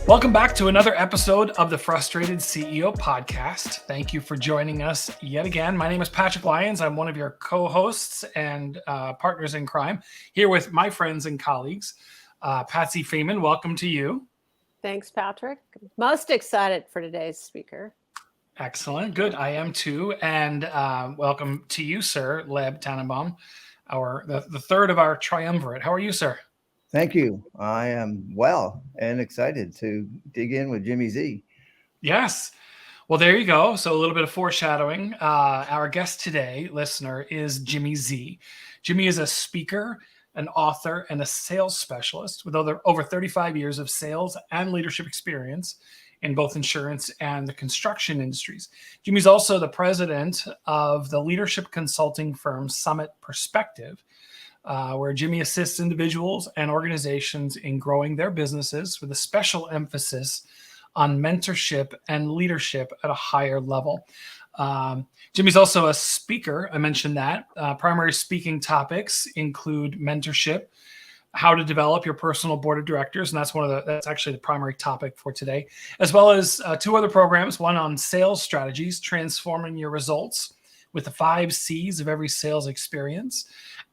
Welcome back to another episode of the Frustrated CEO podcast. Thank you for joining us yet again. My name is Patrick Lyons. I'm one of your co-hosts and partners in crime, here with my friends and colleagues. Patsy Freeman, welcome to you. Thanks, Patrick. Most excited for today's speaker. Excellent. Good. I am too. And welcome to you, sir, Leb Tannenbaum, the third of our triumvirate. How are you, sir? Thank you. I am well and excited to dig in with Jimmy Z. Yes. Well, there you go. So a little bit of foreshadowing. Our guest today, listener, is Jimmy Z. Jimmy is a speaker, an author, and a sales specialist with over 35 years of sales and leadership experience in both insurance and the construction industries. Jimmy's also the president of the leadership consulting firm Summit Perspective, where Jimmy assists individuals and organizations in growing their businesses with a special emphasis on mentorship and leadership at a higher level. Jimmy's also a speaker. I mentioned that. Primary speaking topics include mentorship, how to develop your personal board of directors, and that's actually the primary topic for today, as well as two other programs, one on sales strategies, transforming your results with the 5 C's of every sales experience,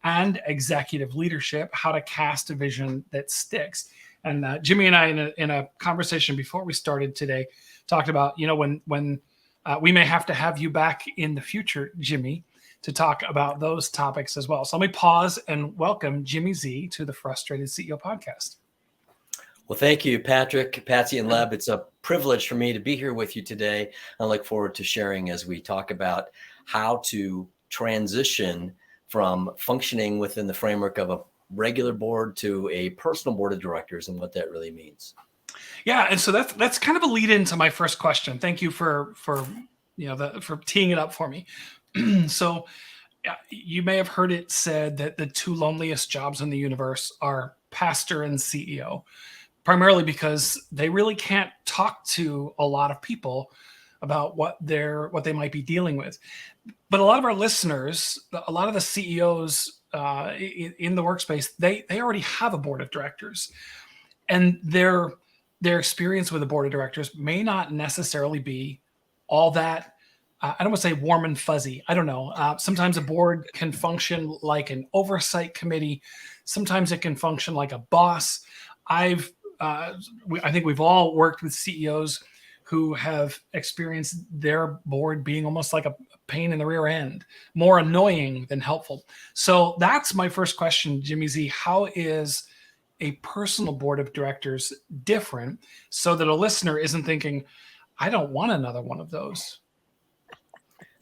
and executive leadership, how to cast a vision that sticks. And Jimmy and I, in a conversation before we started today, talked about, when we may have to have you back in the future, Jimmy, to talk about those topics as well. So let me pause and welcome Jimmy Z to the Frustrated CEO podcast. Well, thank you, Patrick, Patsy, and Leb. It's a privilege for me to be here with you today. I look forward to sharing as we talk about how to transition from functioning within the framework of a regular board to a personal board of directors and what that really means. Yeah, and so that's kind of a lead into my first question. Thank you for teeing it up for me. So you may have heard it said that the 2 loneliest jobs in the universe are pastor and CEO, primarily because they really can't talk to a lot of people about what they might be dealing with. But a lot of our listeners, a lot of the CEOs in the workspace, they already have a board of directors, and their experience with a board of directors may not necessarily be all that. I don't want to say warm and fuzzy. I don't know. Sometimes a board can function like an oversight committee. Sometimes it can function like a boss. I think we've all worked with CEOs who have experienced their board being almost like a pain in the rear end, more annoying than helpful. So that's my first question, Jimmy Z. How is a personal board of directors different so that a listener isn't thinking, I don't want another one of those?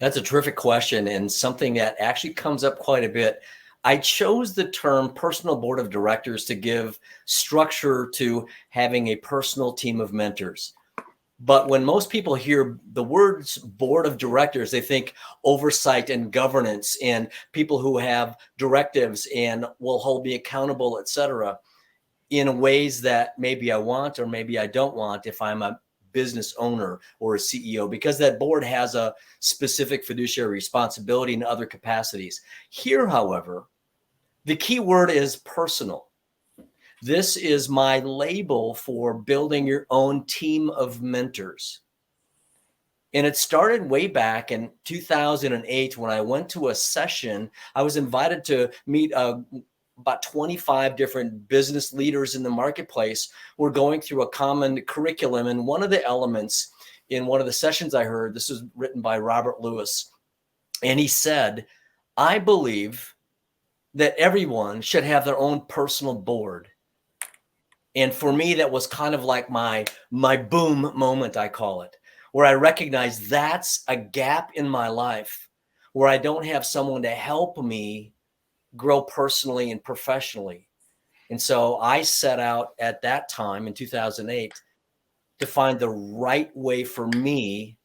That's a terrific question and something that actually comes up quite a bit. I chose the term personal board of directors to give structure to having a personal team of mentors. But when most people hear the words board of directors, they think oversight and governance and people who have directives and will hold me accountable, et cetera, in ways that maybe I want or maybe I don't want if I'm a business owner or a CEO, because that board has a specific fiduciary responsibility in other capacities. Here, however, the key word is personal. This is my label for building your own team of mentors. And it started way back in 2008 when I went to a session. I was invited to meet about 25 different business leaders in the marketplace. We're going through a common curriculum. And one of the elements in one of the sessions I heard, this was written by Robert Lewis, and he said, I believe that everyone should have their own personal board. And for me, that was kind of like my boom moment, I call it, where I recognize that's a gap in my life where I don't have someone to help me grow personally and professionally. And so I set out at that time in 2008 to find the right way for me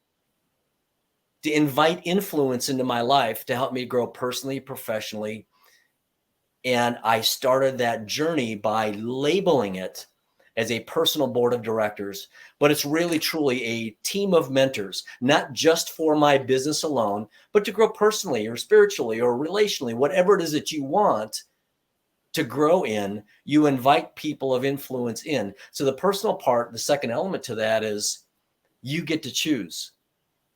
to invite influence into my life to help me grow personally, professionally. And I started that journey by labeling it as a personal board of directors, but it's really truly a team of mentors, not just for my business alone, but to grow personally or spiritually or relationally, whatever it is that you want. to grow in, you invite people of influence in. So the personal part, the second element to that is you get to choose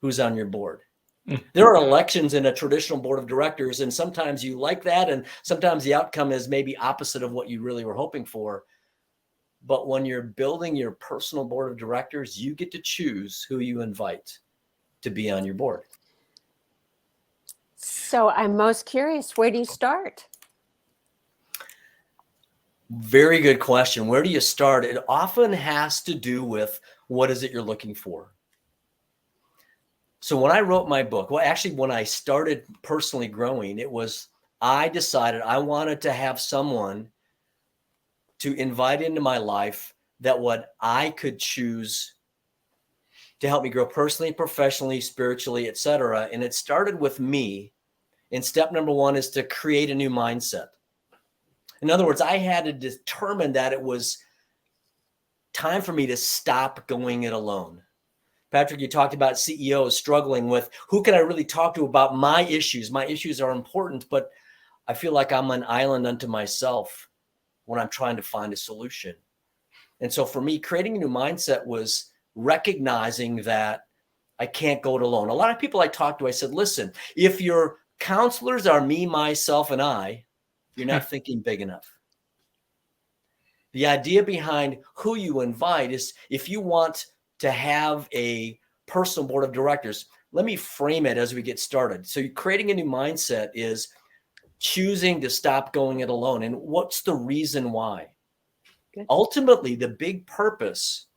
who's on your board. There are elections in a traditional board of directors, and sometimes you like that, and sometimes the outcome is maybe opposite of what you really were hoping for. But when you're building your personal board of directors, you get to choose who you invite to be on your board. So I'm most curious, where do you start? Very good question. Where do you start? It often has to do with what is it you're looking for. So when I wrote my book, well, actually, when I started personally growing, I decided I wanted to have someone to invite into my life that what I could choose to help me grow personally, professionally, spiritually, etc. And it started with me. And step number one is to create a new mindset. In other words, I had to determine that it was time for me to stop going it alone. Patrick, you talked about CEOs struggling with who can I really talk to about my issues? My issues are important, but I feel like I'm an island unto myself when I'm trying to find a solution. And so for me, creating a new mindset was recognizing that I can't go it alone. A lot of people I talked to, I said, listen, if your counselors are me, myself, and I, you're not thinking big enough. The idea behind who you invite is if you want to have a personal board of directors, let me frame it as we get started. So creating a new mindset is choosing to stop going it alone. And what's the reason why? Good. Ultimately, the big purpose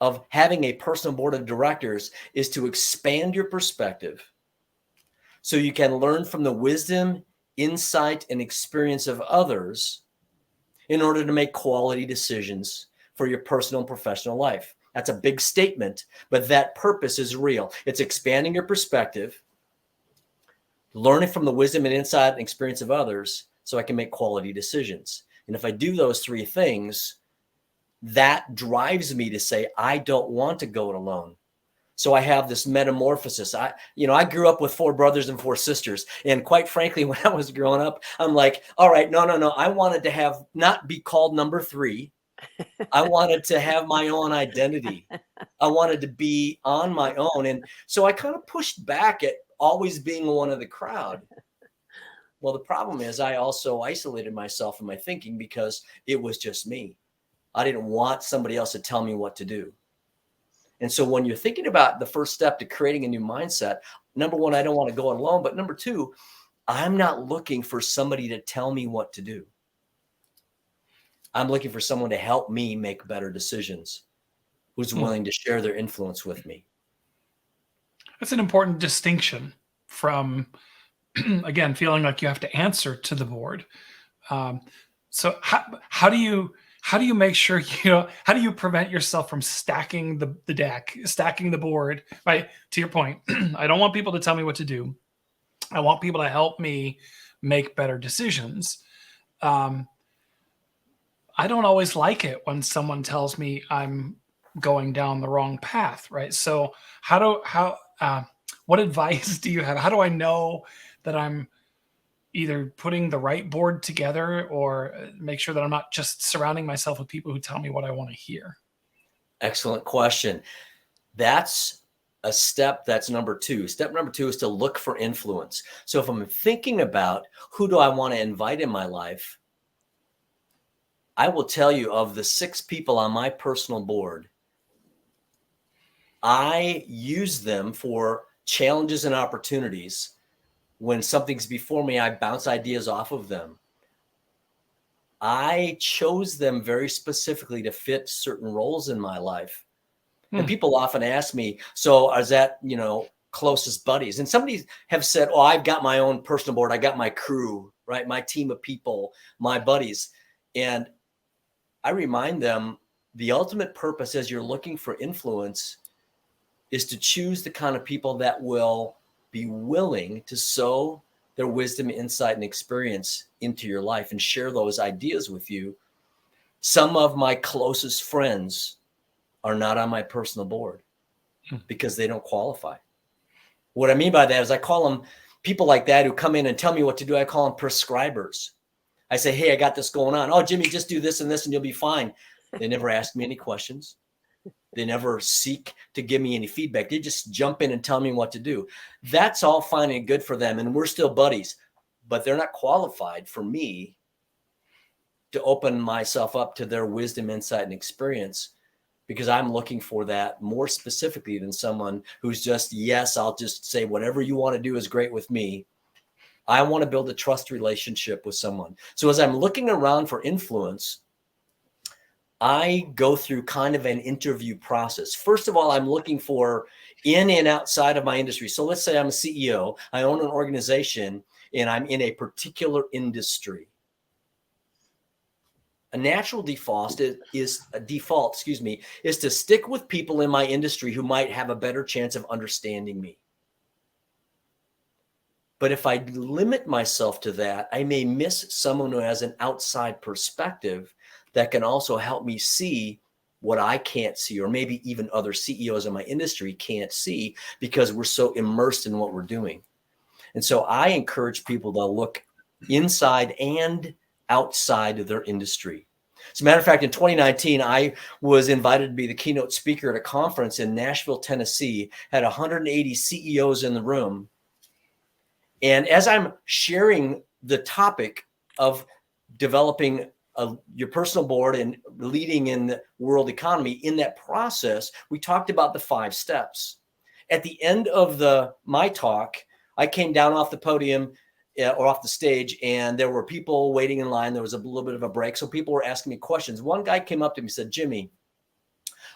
of having a personal board of directors is to expand your perspective so you can learn from the wisdom, insight, and experience of others in order to make quality decisions for your personal and professional life. That's a big statement, but that purpose is real. It's expanding your perspective, learning from the wisdom and insight and experience of others so I can make quality decisions. And if I do those three things, that drives me to say, I don't want to go it alone. So I have this metamorphosis. I grew up with 4 brothers and 4 sisters. And quite frankly, when I was growing up, I'm like, all right, no. I wanted to not be called number 3. I wanted to have my own identity. I wanted to be on my own. And so I kind of pushed back at always being one of the crowd. Well, the problem is I also isolated myself in my thinking because it was just me. I didn't want somebody else to tell me what to do. And so when you're thinking about the first step to creating a new mindset, number one, I don't want to go it alone. But number 2, I'm not looking for somebody to tell me what to do. I'm looking for someone to help me make better decisions, who's willing to share their influence with me. That's an important distinction from, again, feeling like you have to answer to the board. So how do you make sure, how do you prevent yourself from stacking the deck, stacking the board, right? To your point, I don't want people to tell me what to do. I want people to help me make better decisions. I don't always like it when someone tells me I'm going down the wrong path, right? So what advice do you have? How do I know that I'm either putting the right board together or make sure that I'm not just surrounding myself with people who tell me what I want to hear? Excellent question. That's a step. That's number 2. Step number 2 is to look for influence. So if I'm thinking about who do I want to invite in my life, I will tell you of the 6 people on my personal board, I use them for challenges and opportunities. When something's before me, I bounce ideas off of them. I chose them very specifically to fit certain roles in my life. And people often ask me, so is that, closest buddies? And somebody have said, oh, I've got my own personal board. I got my crew, right? My team of people, my buddies. And I remind them the ultimate purpose as you're looking for influence is to choose the kind of people that will be willing to sow their wisdom, insight, and experience into your life and share those ideas with you. Some of my closest friends are not on my personal board because they don't qualify. What I mean by that is I call them people like that who come in and tell me what to do. I call them prescribers. I say, hey, I got this going on. Oh, Jimmy, just do this and this and you'll be fine. They never ask me any questions. They never seek to give me any feedback. They just jump in and tell me what to do. That's all fine and good for them. And we're still buddies, but they're not qualified for me to open myself up to their wisdom, insight, and experience, because I'm looking for that more specifically than someone who's just, yes, I'll just say whatever you want to do is great with me. I want to build a trust relationship with someone. So as I'm looking around for influence, I go through kind of an interview process. First of all, I'm looking for in and outside of my industry. So let's say I'm a CEO, I own an organization, and I'm in a particular industry. A natural default is to stick with people in my industry who might have a better chance of understanding me. But if I limit myself to that, I may miss someone who has an outside perspective that can also help me see what I can't see, or maybe even other CEOs in my industry can't see, because we're so immersed in what we're doing. And so I encourage people to look inside and outside of their industry. As a matter of fact, in 2019, I was invited to be the keynote speaker at a conference in Nashville, Tennessee, had 180 CEOs in the room. And as I'm sharing the topic of developing your personal board and leading in the world economy, in that process, we talked about the 5 steps. At the end of my talk, I came down off the podium or off the stage, and there were people waiting in line. There was a little bit of a break. So people were asking me questions. One guy came up to me and said, Jimmy,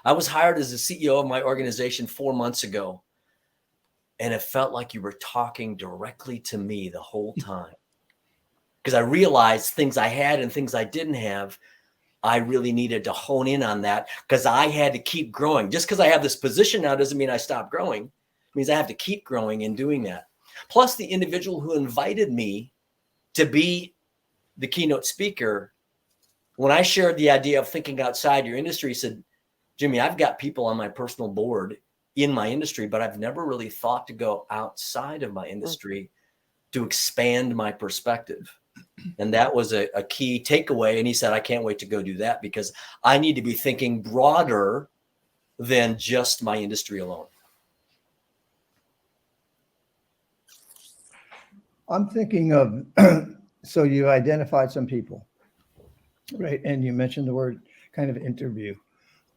I was hired as the CEO of my organization 4 months ago, and it felt like you were talking directly to me the whole time. Because I realized things I had and things I didn't have, I really needed to hone in on that, because I had to keep growing. Just because I have this position now doesn't mean I stop growing. It means I have to keep growing and doing that. Plus, the individual who invited me to be the keynote speaker, when I shared the idea of thinking outside your industry, said, Jimmy, I've got people on my personal board in my industry, but I've never really thought to go outside of my industry to expand my perspective. And that was a key takeaway. And he said, I can't wait to go do that, because I need to be thinking broader than just my industry alone. I'm thinking of, so you identified some people, right? And you mentioned the word kind of interview.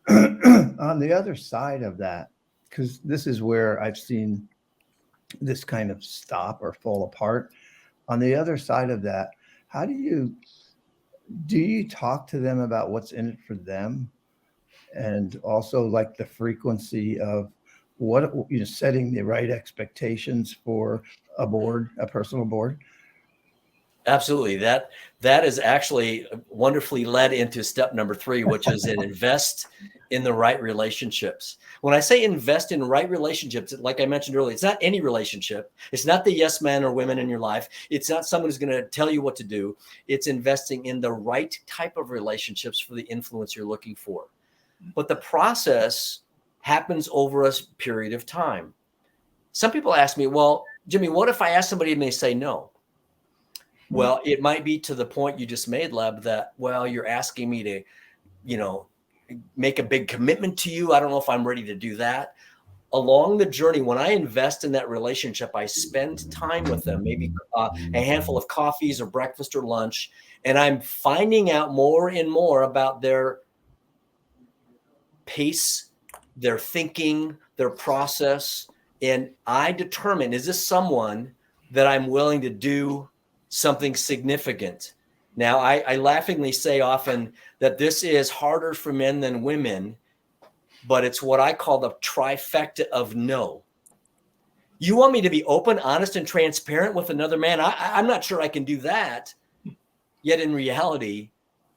On the other side of that, because this is where I've seen this kind of stop or fall apart. On the other side of that, how do you talk to them about what's in it for them? And also like the frequency of what, setting the right expectations for a board, a personal board. Absolutely. That is actually wonderfully led into step number 3, which is an invest in the right relationships. When I say invest in right relationships, like I mentioned earlier, it's not any relationship. It's not the yes men or women in your life. It's not someone who's going to tell you what to do. It's investing in the right type of relationships for the influence you're looking for. But the process happens over a period of time. Some people ask me, well, Jimmy, what if I ask somebody and they say no? Well, it might be to the point you just made, Leb, that, well, you're asking me to, make a big commitment to you. I don't know if I'm ready to do that. Along the journey, when I invest in that relationship, I spend time with them, maybe a handful of coffees or breakfast or lunch, and I'm finding out more and more about their pace, their thinking, their process. And I determine, is this someone that I'm willing to do something significant? Now, I laughingly say often that this is harder for men than women, but it's what I call the trifecta of no. You want me to be open, honest, and transparent with another man? I'm not sure I can do that. Yet in reality,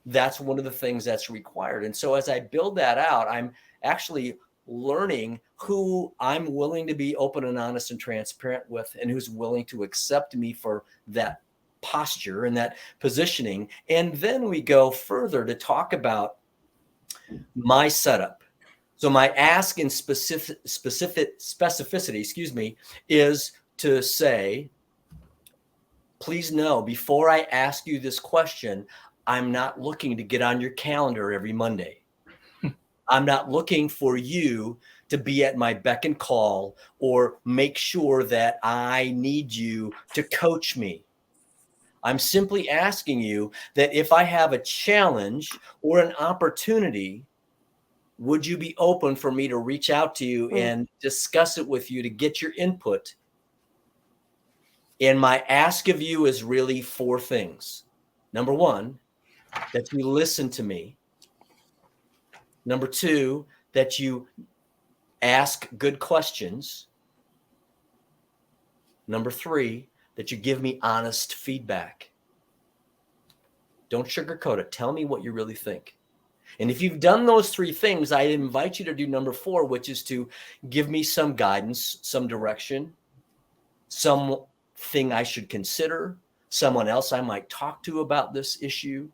that's one of the things that's required. And so as I build that out, I'm actually learning who I'm willing to be open and honest and transparent with, and who's willing to accept me for that posture and that positioning. And then we go further to talk about my setup. So my ask in specificity, is to say, please know, before I ask you this question, I'm not looking to get on your calendar every Monday. I'm not looking for you to be at my beck and call or make sure that I need you to coach me. I'm simply asking you that if I have a challenge or an opportunity, would you be open for me to reach out to you and discuss it with you to get your input? And my ask of you is really 4 things. Number 1, that you listen to me. Number 2, that you ask good questions. Number 3, that you give me honest feedback. Don't sugarcoat it. Tell me what you really think. And if you've done those 3 things, I invite you to do number 4, which is to give me some guidance, some direction, something I should consider, someone else I might talk to about this issue,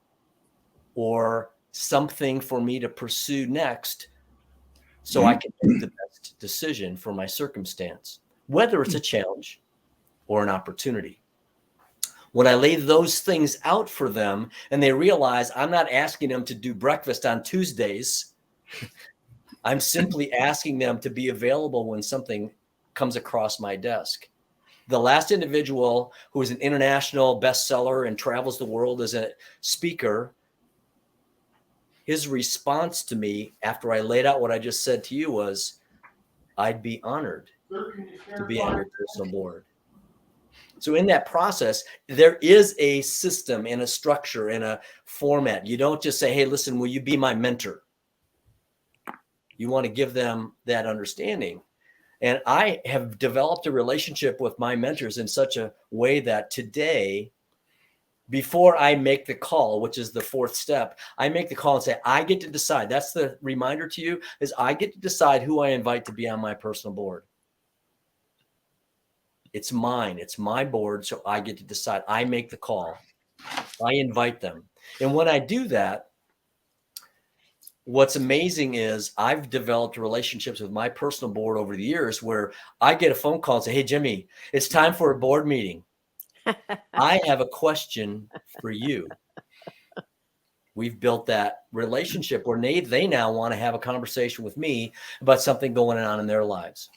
or something for me to pursue next so I can make the best decision for my circumstance, whether it's a challenge or an opportunity. When I lay those things out for them and they realize I'm not asking them to do breakfast on Tuesdays, I'm simply asking them to be available when something comes across my desk. The last individual who is an international bestseller and travels the world as a speaker, his response to me after I laid out what I just said to you was, I'd be honored to be on your personal board. So in that process, there is a system and a structure and a format. You don't just say, hey, listen, will you be my mentor? You want to give them that understanding. And I have developed a relationship with my mentors in such a way that today, before I make the call, which is the 4th step, I make the call and say, I get to decide. That's the reminder to you, is I get to decide who I invite to be on my personal board. It's mine. It's my board. So I get to decide. I make the call. I invite them. And when I do that, what's amazing is I've developed relationships with my personal board over the years where I get a phone call and say, hey, Jimmy, it's time for a board meeting. I have a question for you. We've built that relationship where they now want to have a conversation with me about something going on in their lives.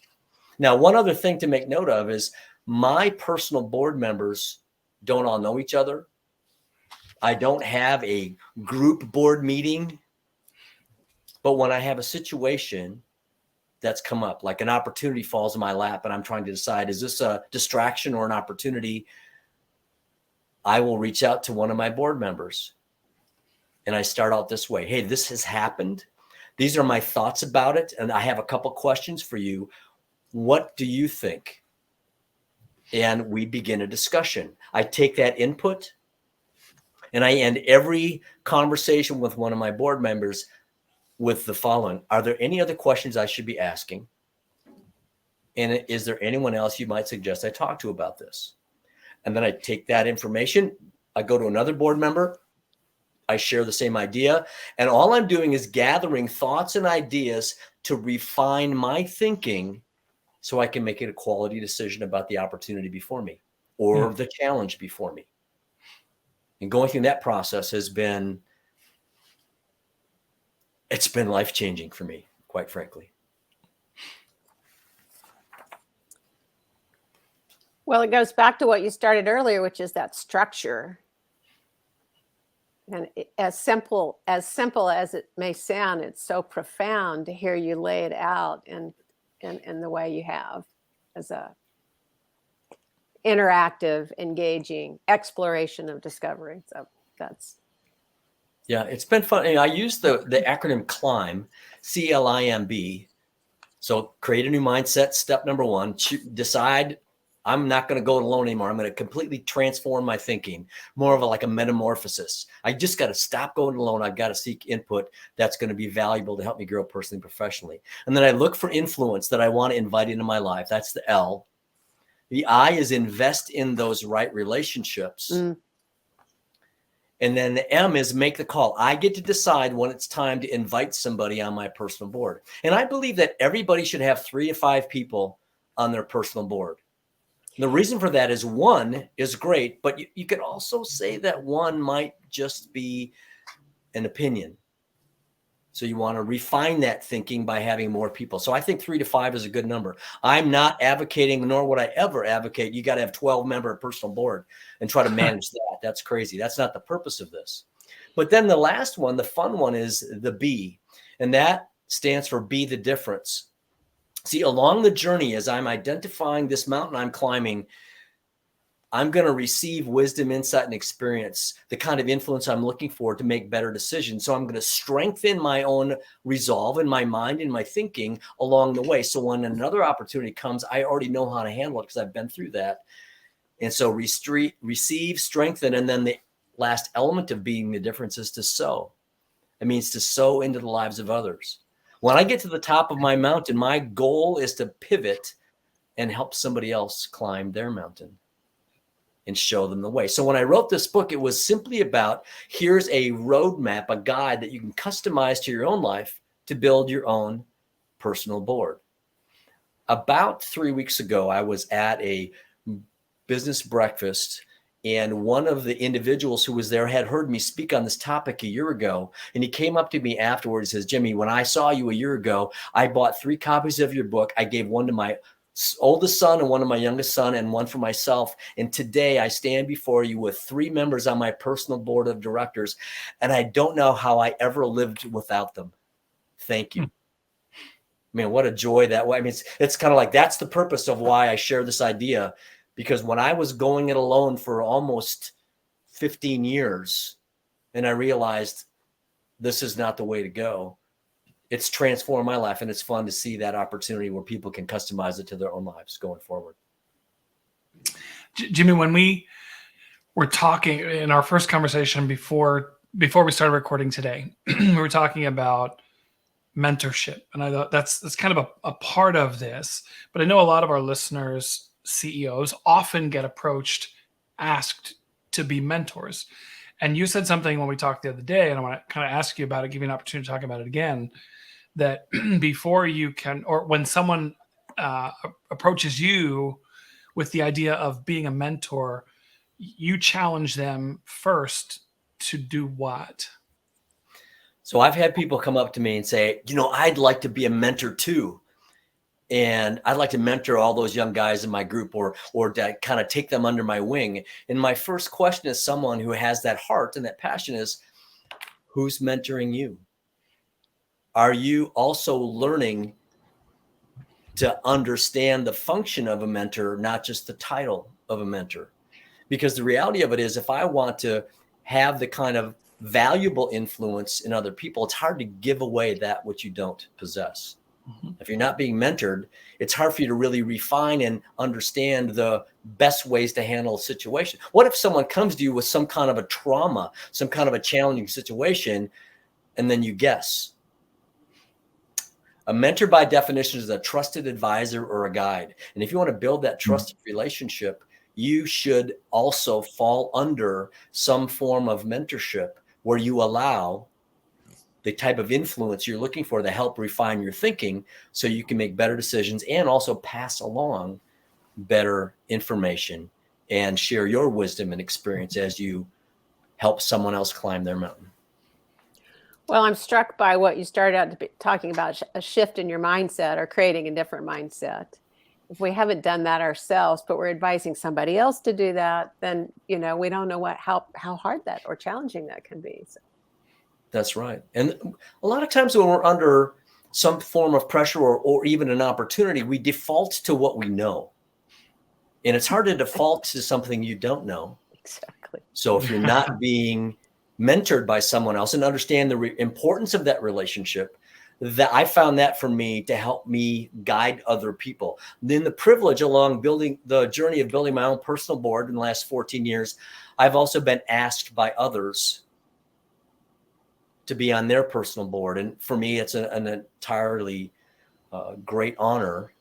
Now, one other thing to make note of is my personal board members don't all know each other. I don't have a group board meeting. But when I have a situation that's come up, like an opportunity falls in my lap and I'm trying to decide, is this a distraction or an opportunity? I will reach out to one of my board members. And I start out this way. Hey, this has happened. These are my thoughts about it. And I have a couple questions for you. What do you think? And we begin a discussion. I take that input and I end every conversation with one of my board members with the following. Are there any other questions I should be asking? And is there anyone else you might suggest I talk to about this? And then I take that information. I go to another board member. I share the same idea. And all I'm doing is gathering thoughts and ideas to refine my thinking so I can make it a quality decision about the opportunity before me or the challenge before me. And going through that process it's been life-changing for me, quite frankly. Well, it goes back to what you started earlier, which is that structure. And as simple as it may sound, it's so profound to hear you lay it out in the way you have, as a interactive, engaging exploration of discovery. So that's. Yeah, it's been fun. I use the acronym CLIMB, CLIMB. So create a new mindset. Step number 1, decide I'm not going to go it alone anymore. I'm going to completely transform my thinking, more of like a metamorphosis. I just got to stop going alone. I've got to seek input that's going to be valuable to help me grow personally and professionally. And then I look for influence that I want to invite into my life. That's the L. The I is invest in those right relationships. And then the M is make the call. I get to decide when it's time to invite somebody on my personal board. And I believe that everybody should have 3 to 5 people on their personal board. The reason for that is one is great, but you could also say that one might just be an opinion. So you want to refine that thinking by having more people. So I think 3 to 5 is a good number. I'm not advocating, nor would I ever advocate, you got to have 12-member personal board and try to manage that. That's crazy. That's not the purpose of this. But then the last one, the fun one, is the B, and that stands for be the difference. See, along the journey, as I'm identifying this mountain I'm climbing, I'm going to receive wisdom, insight, and experience, the kind of influence I'm looking for to make better decisions. So I'm going to strengthen my own resolve in my mind and my thinking along the way. So when another opportunity comes, I already know how to handle it because I've been through that. And so receive, strengthen, and then the last element of being the difference is to sow. It means to sow into the lives of others. When I get to the top of my mountain, my goal is to pivot and help somebody else climb their mountain and show them the way. So when I wrote this book, it was simply about, here's a roadmap, a guide that you can customize to your own life to build your own personal board. About 3 weeks ago, I was at a business breakfast, and one of the individuals who was there had heard me speak on this topic a year ago. And he came up to me afterwards and says, Jimmy, when I saw you a year ago, I bought 3 copies of your book. I gave one to my oldest son and one to my youngest son and one for myself. And today I stand before you with 3 members on my personal board of directors. And I don't know how I ever lived without them. Thank you. Man, what a joy that way. I mean, it's kind of like, that's the purpose of why I share this idea, because when I was going it alone for almost 15 years and I realized this is not the way to go, it's transformed my life, and it's fun to see that opportunity where people can customize it to their own lives going forward. Jimmy, when we were talking in our first conversation before we started recording today, we were talking about mentorship, and I thought that's kind of a part of this. But I know a lot of our listeners, CEOs, often get asked to be mentors. And you said something when we talked the other day, and I want to kind of ask you about it, give you an opportunity to talk about it again, that before you can, or when someone approaches you with the idea of being a mentor, you challenge them first to do what? So I've had people come up to me and say, I'd like to be a mentor too. And I'd like to mentor all those young guys in my group, or to kind of take them under my wing. And my first question is, someone who has that heart and that passion, is, who's mentoring you? Are you also learning to understand the function of a mentor, not just the title of a mentor? Because the reality of it is, if I want to have the kind of valuable influence in other people, it's hard to give away that which you don't possess. Mm-hmm. If you're not being mentored, it's hard for you to really refine and understand the best ways to handle a situation. What if someone comes to you with some kind of a trauma, some kind of a challenging situation, and then you guess? A mentor, by definition, is a trusted advisor or a guide. And if you want to build that trusted relationship, you should also fall under some form of mentorship where you allow the type of influence you're looking for to help refine your thinking so you can make better decisions and also pass along better information and share your wisdom and experience as you help someone else climb their mountain. Well, I'm struck by what you started out to be talking about, a shift in your mindset or creating a different mindset. If we haven't done that ourselves, but we're advising somebody else to do that, then, we don't know how hard that or challenging that can be. So. That's right. And a lot of times when we're under some form of pressure or even an opportunity, we default to what we know. And it's hard to default to something you don't know. Exactly. So if you're not being mentored by someone else and understand the importance of that relationship, that I found that for me to help me guide other people. Then the privilege along building the journey of building my own personal board in the last 14 years, I've also been asked by others to be on their personal board. And for me, it's an entirely great honor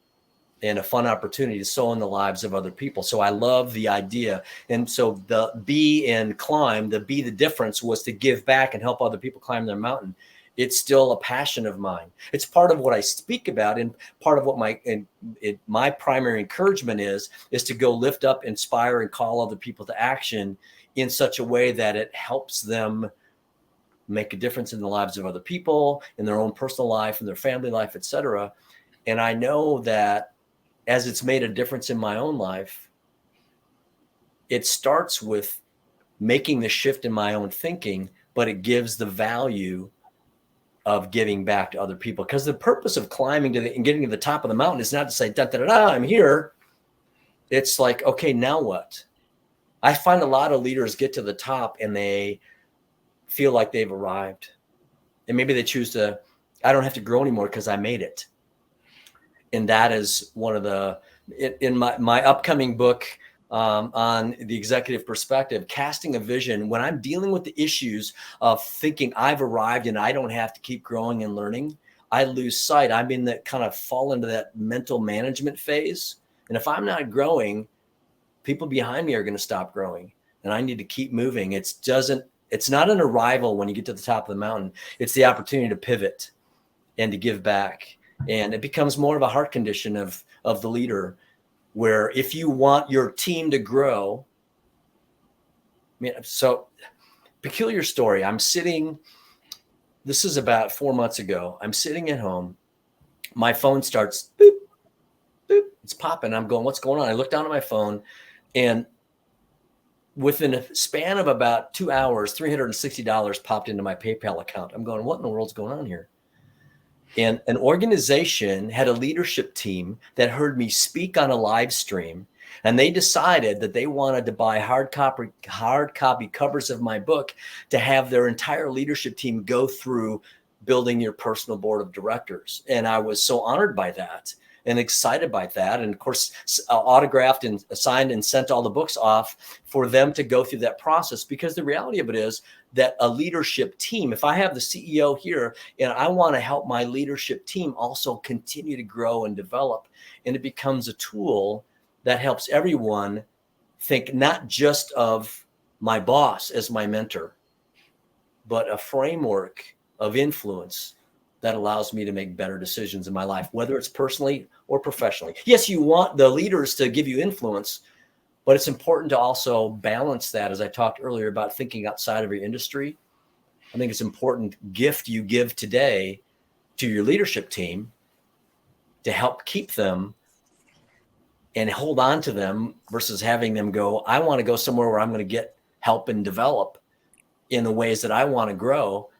and a fun opportunity to sow in the lives of other people. So I love the idea. And so the be and climb, the be the difference, was to give back and help other people climb their mountain. It's still a passion of mine. It's part of what I speak about, and part of what my primary encouragement is to go lift up, inspire, and call other people to action in such a way that it helps them make a difference in the lives of other people, in their own personal life, in their family life, etc. And I know that as it's made a difference in my own life, it starts with making the shift in my own thinking, but it gives the value of giving back to other people. Because the purpose of climbing and getting to the top of the mountain is not to say, da, da, da, da, I'm here. It's like, okay, now what? I find a lot of leaders get to the top and they feel like they've arrived. And maybe they choose to, I don't have to grow anymore because I made it. And that is one of the, in my upcoming book, on the executive perspective, casting a vision, when I'm dealing with the issues of thinking I've arrived and I don't have to keep growing and learning, I lose sight. I'm in that kind of fall into that mental management phase. And if I'm not growing, people behind me are going to stop growing, and I need to keep moving. It's not an arrival when you get to the top of the mountain. It's the opportunity to pivot and to give back. And it becomes more of a heart condition of the leader, where if you want your team to grow, so peculiar story. This is about 4 months ago. I'm sitting at home. My phone starts boop, boop. It's popping. I'm going, what's going on? I look down at my phone, and within a span of about 2 hours, $360 popped into my PayPal account. I'm going, what in the world's going on here? And an organization had a leadership team that heard me speak on a live stream, and they decided that they wanted to buy hard copy covers of my book to have their entire leadership team go through building your personal board of directors. And I was so honored by that and excited by that. And of course, autographed and signed and sent all the books off for them to go through that process. Because the reality of it is that a leadership team, if I have the CEO here and I want to help my leadership team also continue to grow and develop, and it becomes a tool that helps everyone think not just of my boss as my mentor, but a framework of influence that allows me to make better decisions in my life, whether it's personally or professionally. Yes, you want the leaders to give you influence, but it's important to also balance that, as I talked earlier about thinking outside of your industry. I think it's an important gift you give today to your leadership team to help keep them and hold on to them versus having them go, I want to go somewhere where I'm going to get help and develop in the ways that I want to grow.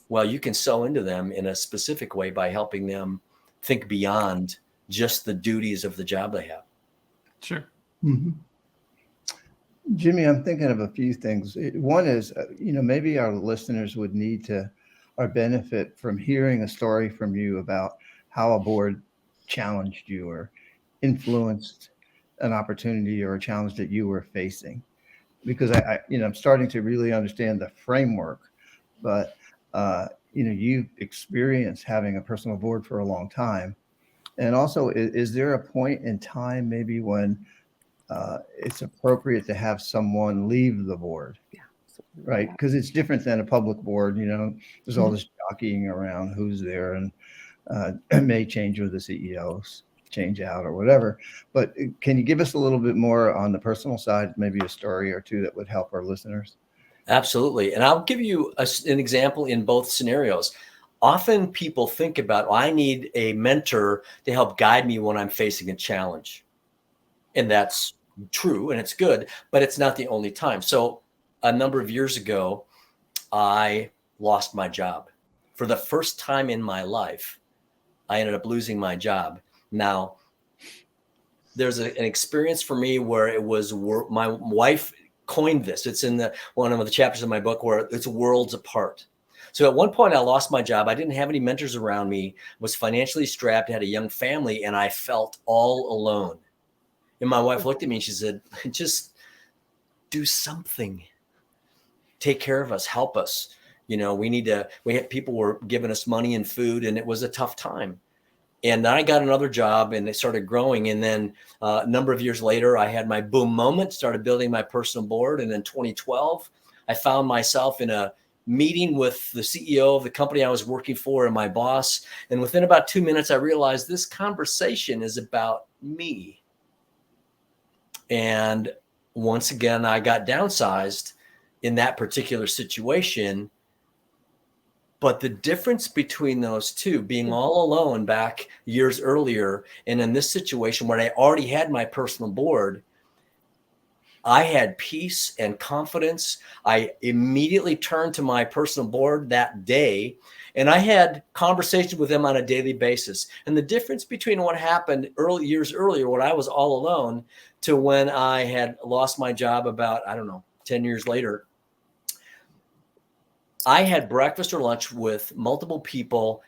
Well, you can sow into them in a specific way by helping them think beyond just the duties of the job they have. Sure. Mm-hmm. Jimmy, I'm thinking of a few things. One is, maybe our listeners would need to or benefit from hearing a story from you about how a board challenged you or influenced an opportunity or a challenge that you were facing. Because I'm starting to really understand the framework, but you've experienced having a personal board for a long time. And also, is there a point in time maybe when it's appropriate to have someone leave the board? Yeah. Right. Because it's different than a public board. There's all this jockeying around who's there, and it may change with the CEOs change out or whatever. But can you give us a little bit more on the personal side, maybe a story or two that would help our listeners? Absolutely. And I'll give you an example in both scenarios. Often people think about, I need a mentor to help guide me when I'm facing a challenge. And that's true and it's good, but it's not the only time. So a number of years ago, I lost my job. For the first time in my life, I ended up losing my job. Now, there's an experience for me where it was my wife coined this. It's in one of the chapters of my book where it's worlds apart. So at one point I lost my job. I didn't have any mentors around me, was financially strapped, had a young family, and I felt all alone. And my wife looked at me and she said, just do something. Take care of us, help us. People were giving us money and food, and it was a tough time. And then I got another job and it started growing. And then a number of years later, I had my boom moment, started building my personal board. And in 2012, I found myself in a meeting with the CEO of the company I was working for and my boss. And within about 2 minutes, I realized this conversation is about me. And once again, I got downsized in that particular situation. But the difference between those two, being all alone back years earlier, and in this situation where I already had my personal board, I had peace and confidence. I immediately turned to my personal board that day, and I had conversations with them on a daily basis. And the difference between what happened years earlier, when I was all alone, to when I had lost my job about, 10 years later, I had breakfast or lunch with multiple people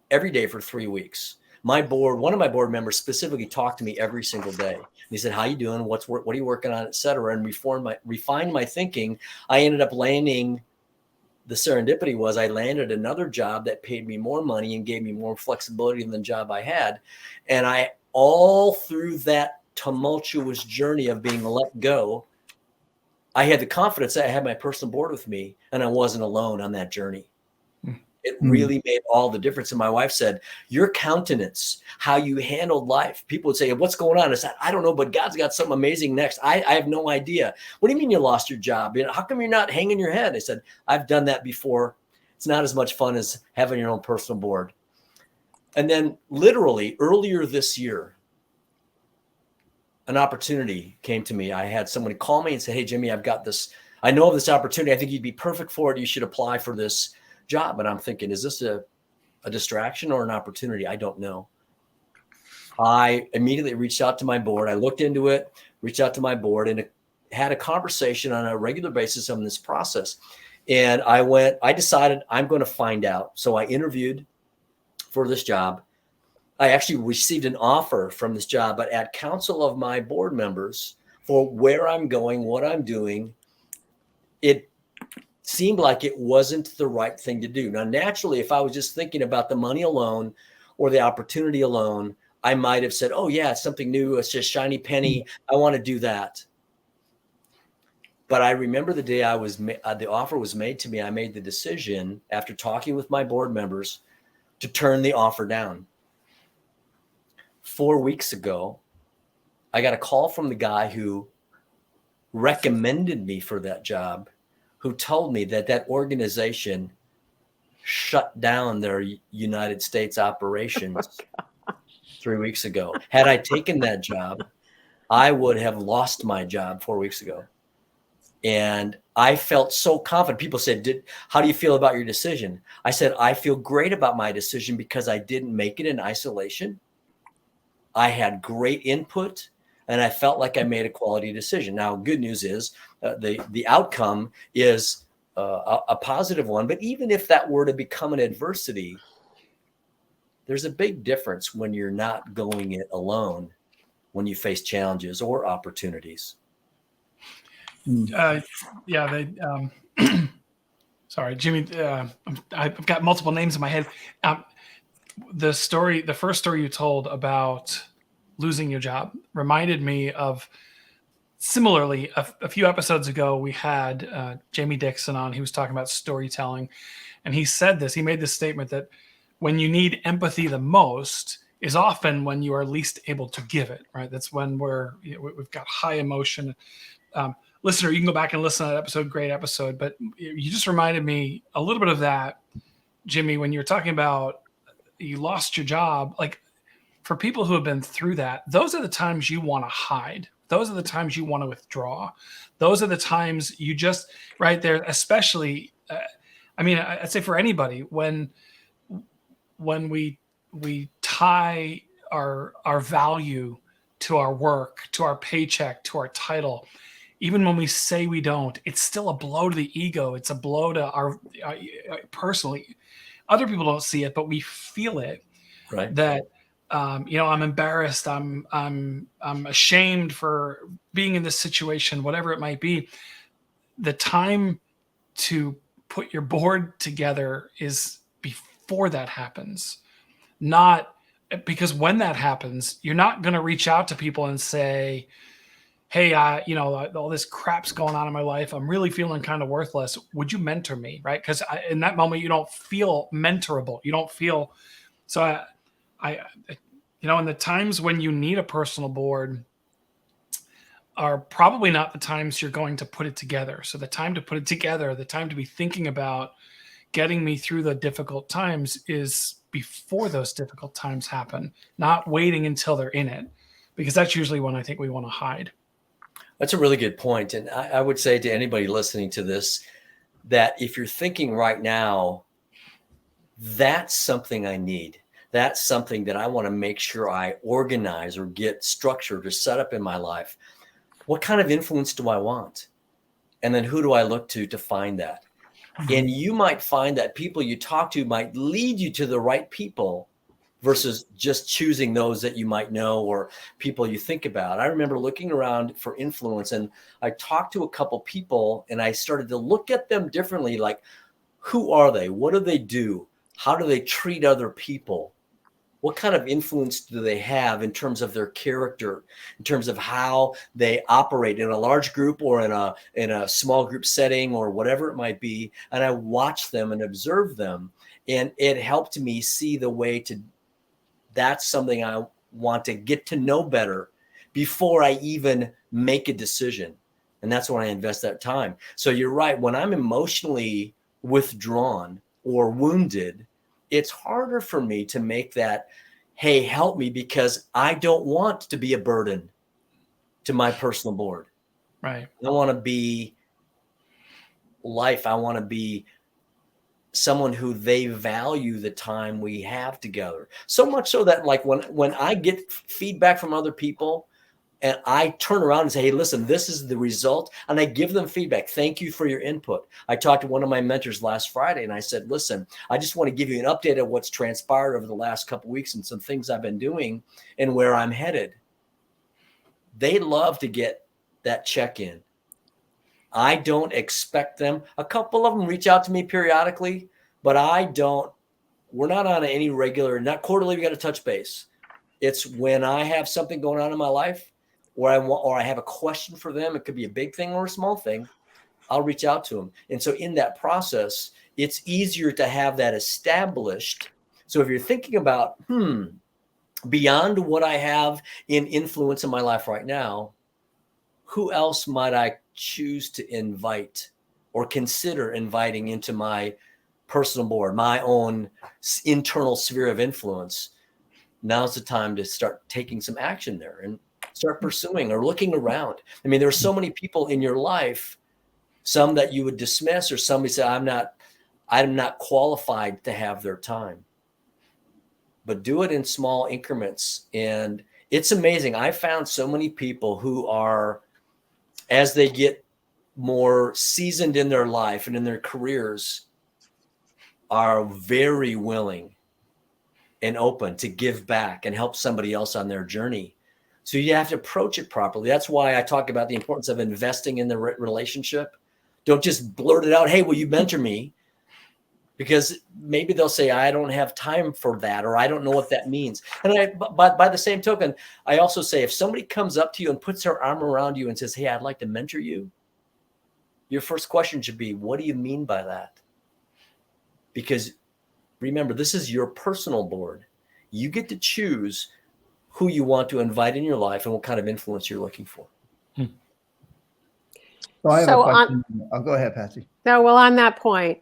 every day for 3 weeks. One of my board members specifically talked to me every single day. He said, "How you doing? What are you working on, et cetera?" And refined my thinking. I ended up landing. The serendipity was I landed another job that paid me more money and gave me more flexibility than the job I had. And all through that tumultuous journey of being let go, I had the confidence that I had my personal board with me, and I wasn't alone on that journey. It really made all the difference. And my wife said, your countenance, how you handled life. People would say, "What's going on?" I said, "I don't know, but God's got something amazing next." I have no idea. "What do you mean you lost your job? How come you're not hanging your head?" I said, "I've done that before. It's not as much fun as having your own personal board." And then literally earlier this year, an opportunity came to me. I had somebody call me and say, "Hey, Jimmy, I've got this. I know of this opportunity. I think you'd be perfect for it. You should apply for this job." And I'm thinking, is this a distraction or an opportunity? I don't know. I immediately reached out to my board. I looked into it, reached out to my board, and had a conversation on a regular basis on this process. And I decided I'm going to find out. So I interviewed for this job. I actually received an offer from this job, but at counsel of my board members for where I'm going, what I'm doing, it seemed like it wasn't the right thing to do. Now, naturally, if I was just thinking about the money alone or the opportunity alone, I might have said, "Oh yeah, it's something new. It's just shiny penny. I want to do that." But I remember the day the offer was made to me. I made the decision after talking with my board members to turn the offer down. 4 weeks ago, I got a call from the guy who recommended me for that job, who told me that organization shut down their United States operations 3 weeks ago. Had I taken that job, I would have lost my job 4 weeks ago. And I felt so confident. People said, "How do you feel about your decision?" I said, "I feel great about my decision because I didn't make it in isolation. I had great input, and I felt like I made a quality decision." Now, good news is the outcome is a positive one. But even if that were to become an adversity, there's a big difference when you're not going it alone when you face challenges or opportunities. Sorry, Jimmy. I've got multiple names in my head. The first story you told about losing your job reminded me of, similarly, a few episodes ago, we had Jamie Dixon on. He was talking about storytelling. And he said this, he made this statement that when you need empathy the most is often when you are least able to give it, right? That's when we've got high emotion. Listener, you can go back and listen to that episode, great episode. But you just reminded me a little bit of that, Jimmy, when you're talking about you lost your job. Like, for people who have been through that, those are the times you want to hide. Those are the times you want to withdraw. Those are the times you just, right there, especially, I'd say for anybody, when we tie our value to our work, to our paycheck, to our title, even when we say we don't, it's still a blow to the ego. It's a blow to our personally. Other people don't see it, but we feel it. Right. That I'm embarrassed. I'm ashamed for being in this situation, whatever it might be. The time to put your board together is before that happens, not because when that happens, you're not going to reach out to people and say, hey, all this crap's going on in my life. I'm really feeling kind of worthless. Would you mentor me? Right. Because in that moment, you don't feel mentorable. You don't feel, so I, in the times when you need a personal board are probably not the times you're going to put it together. So the time to put it together, the time to be thinking about getting me through the difficult times is before those difficult times happen, not waiting until they're in it, because that's usually when I think we want to hide. That's a really good point. And I would say to anybody listening to this, that if you're thinking right now, that's something I need. That's something that I want to make sure I organize or get structured or set up in my life. What kind of influence do I want? And then who do I look to find that? And you might find that people you talk to might lead you to the right people versus just choosing those that you might know or people you think about. I remember looking around for influence, and I talked to a couple people and I started to look at them differently. Like, who are they? What do they do? How do they treat other people? What kind of influence do they have in terms of their character, in terms of how they operate in a large group or in a small group setting or whatever it might be? And I watched them and observed them, and it helped me see the way to, that's something I want to get to know better before I even make a decision. And that's when I invest that time. So you're right. When I'm emotionally withdrawn or wounded, it's harder for me to make that, hey, help me, because I don't want to be a burden to my personal board. Right. I want to be life. I want to be someone who they value the time we have together. So much so that, like, when I get feedback from other people and I turn around and say, hey, listen, this is the result, and I give them feedback. Thank you for your input. I talked to one of my mentors last Friday and I said, listen, I just want to give you an update of what's transpired over the last couple of weeks and some things I've been doing and where I'm headed. They love to get that check-in. I don't expect them. A couple of them reach out to me periodically, but we're not on any regular, not quarterly, we got to touch base. It's when I have something going on in my life or I have a question for them. It could be a big thing or a small thing. I'll reach out to them. And so in that process, it's easier to have that established. So if you're thinking about, beyond what I have in influence in my life right now, who else might I choose to invite or consider inviting into my personal board, my own internal sphere of influence? Now's the time to start taking some action there and start pursuing or looking around. I mean, there are so many people in your life, some that you would dismiss, or somebody say, I'm not qualified to have their time. But do it in small increments. And it's amazing. I found so many people who are, as they get more seasoned in their life and in their careers, are very willing and open to give back and help somebody else on their journey. So you have to approach it properly. That's why I talk about the importance of investing in the relationship. Don't just blurt it out, hey, will you mentor me? Because maybe they'll say, I don't have time for that, or I don't know what that means. And by the same token, I also say, if somebody comes up to you and puts their arm around you and says, hey, I'd like to mentor you, your first question should be, what do you mean by that? Because remember, this is your personal board. You get to choose who you want to invite in your life and what kind of influence you're looking for. So I have a question. I'll go ahead, Patsy. No, well, on that point,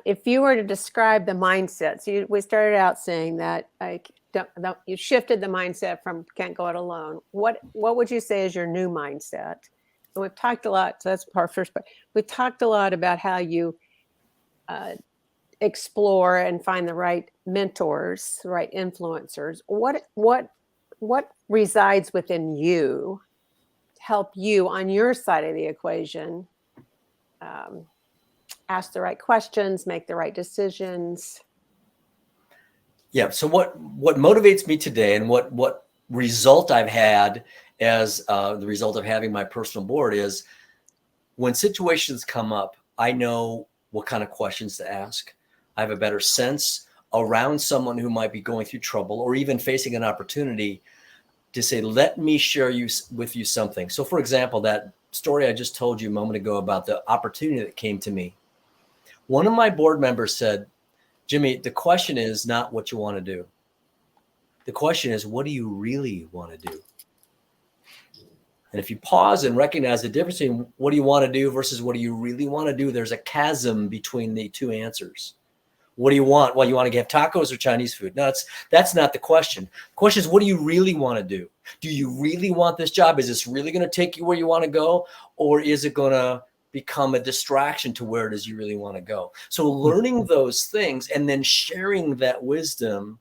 if you were to describe the mindset, so we started out saying that you shifted the mindset from can't go it alone. What would you say is your new mindset? And we've talked a lot. So that's our first part. We've talked a lot about how you explore and find the right mentors, the right influencers. What resides within you to help you on your side of the equation? Ask the right questions, make the right decisions. Yeah. So what motivates me today, and what result I've had as the result of having my personal board, is when situations come up, I know what kind of questions to ask. I have a better sense around someone who might be going through trouble or even facing an opportunity. to say, let me share with you something. So for example, that story I just told you a moment ago about the opportunity that came to me. One of my board members said, Jimmy, the question is not what you want to do. The question is, what do you really want to do? And if you pause and recognize the difference between what do you want to do versus what do you really want to do, there's a chasm between the two answers. What do you want? Well, you want to have tacos or Chinese food? No, that's not the question. The question is, what do you really want to do? Do you really want this job? Is this really going to take you where you want to go? Or is it going to become a distraction to where it is you really want to go? So learning those things and then sharing that wisdom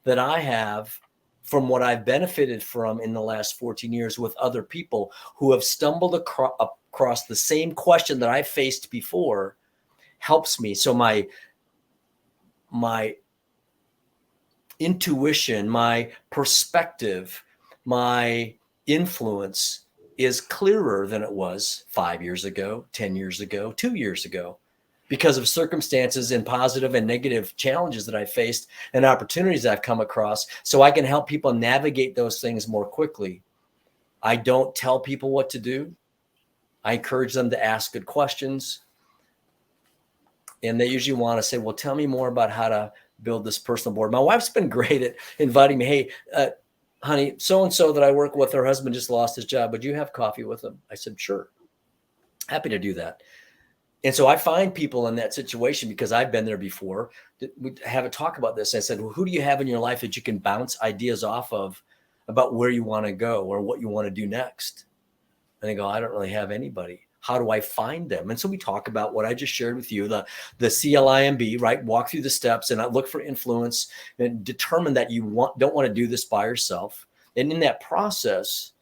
that I have from what I've benefited from in the last 14 years with other people who have stumbled across the same question that I faced before helps me. So my intuition, my perspective, my influence is clearer than it was 5 years ago, 10 years ago, 2 years ago, because of circumstances and positive and negative challenges that I faced and opportunities I've come across, so I can help people navigate those things more quickly. I don't tell people what to do. I encourage them to ask good questions. And they usually want to say, well, tell me more about how to build this personal board. My wife's been great at inviting me. Hey, honey, so-and-so that I work with, her husband just lost his job. Would you have coffee with him? I said, sure. Happy to do that. And so I find people in that situation because I've been there before. We have a talk about this. I said, well, who do you have in your life that you can bounce ideas off of about where you want to go or what you want to do next? And they go, I don't really have anybody. How do I find them? And so we talk about what I just shared with you, the CLIMB, right? Walk through the steps and look for influence and determine that you don't want to do this by yourself. And in that process,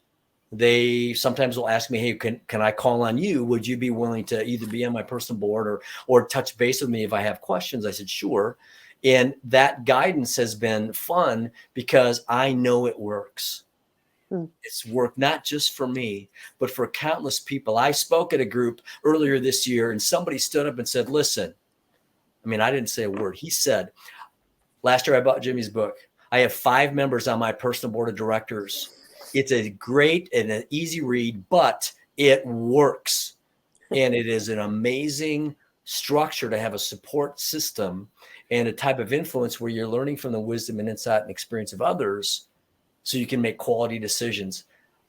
they sometimes will ask me, hey, can I call on you? Would you be willing to either be on my personal board or touch base with me if I have questions? I said, sure. And that guidance has been fun because I know it works. It's worked not just for me, but for countless people. I spoke at a group earlier this year and somebody stood up and said, listen, I mean, I didn't say a word. He said, last year I bought Jimmy's book. I have 5 members on my personal board of directors. It's a great and an easy read, but it works. And it is an amazing structure to have a support system and a type of influence where you're learning from the wisdom and insight and experience of others so you can make quality decisions.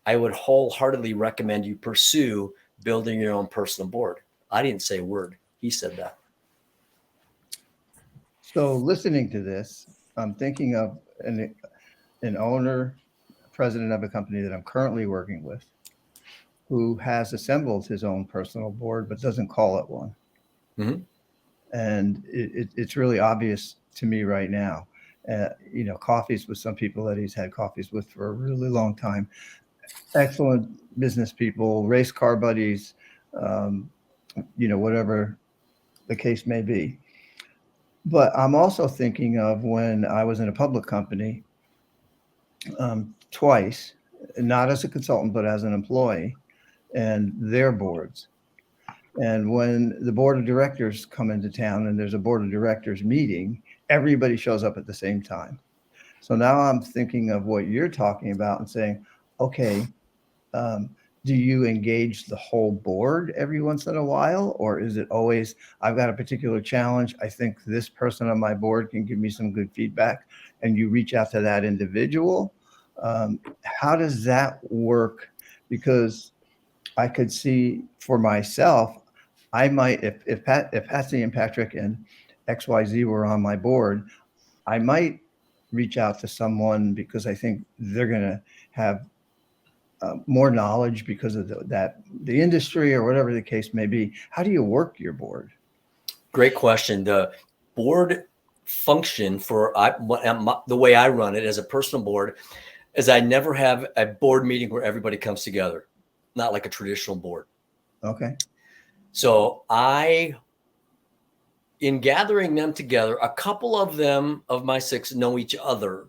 I would wholeheartedly recommend you pursue building your own personal board. I didn't say a word. He said that. So listening to this, I'm thinking of an owner, president of a company that I'm currently working with, who has assembled his own personal board, but doesn't call it one. Mm-hmm. And it's really obvious to me right now. Coffees with some people that he's had coffees with for a really long time. Excellent business people, race car buddies, whatever the case may be. But I'm also thinking of when I was in a public company twice, not as a consultant, but as an employee, and their boards. And when the board of directors come into town and there's a board of directors meeting, everybody shows up at the same time. So now I'm thinking of what you're talking about and saying, okay, do you engage the whole board every once in a while? Or is it always, I've got a particular challenge, I think this person on my board can give me some good feedback, and you reach out to that individual? How does that work? Because I could see for myself, I might, if Patsy and Patrick and XYZ were on my board, I might reach out to someone because I think they're going to have more knowledge because of the industry or whatever the case may be. How do you work your board? Great question. The board function for the way I run it as a personal board is I never have a board meeting where everybody comes together, not like a traditional board. Okay. So in gathering them together, a couple of them of my 6 know each other,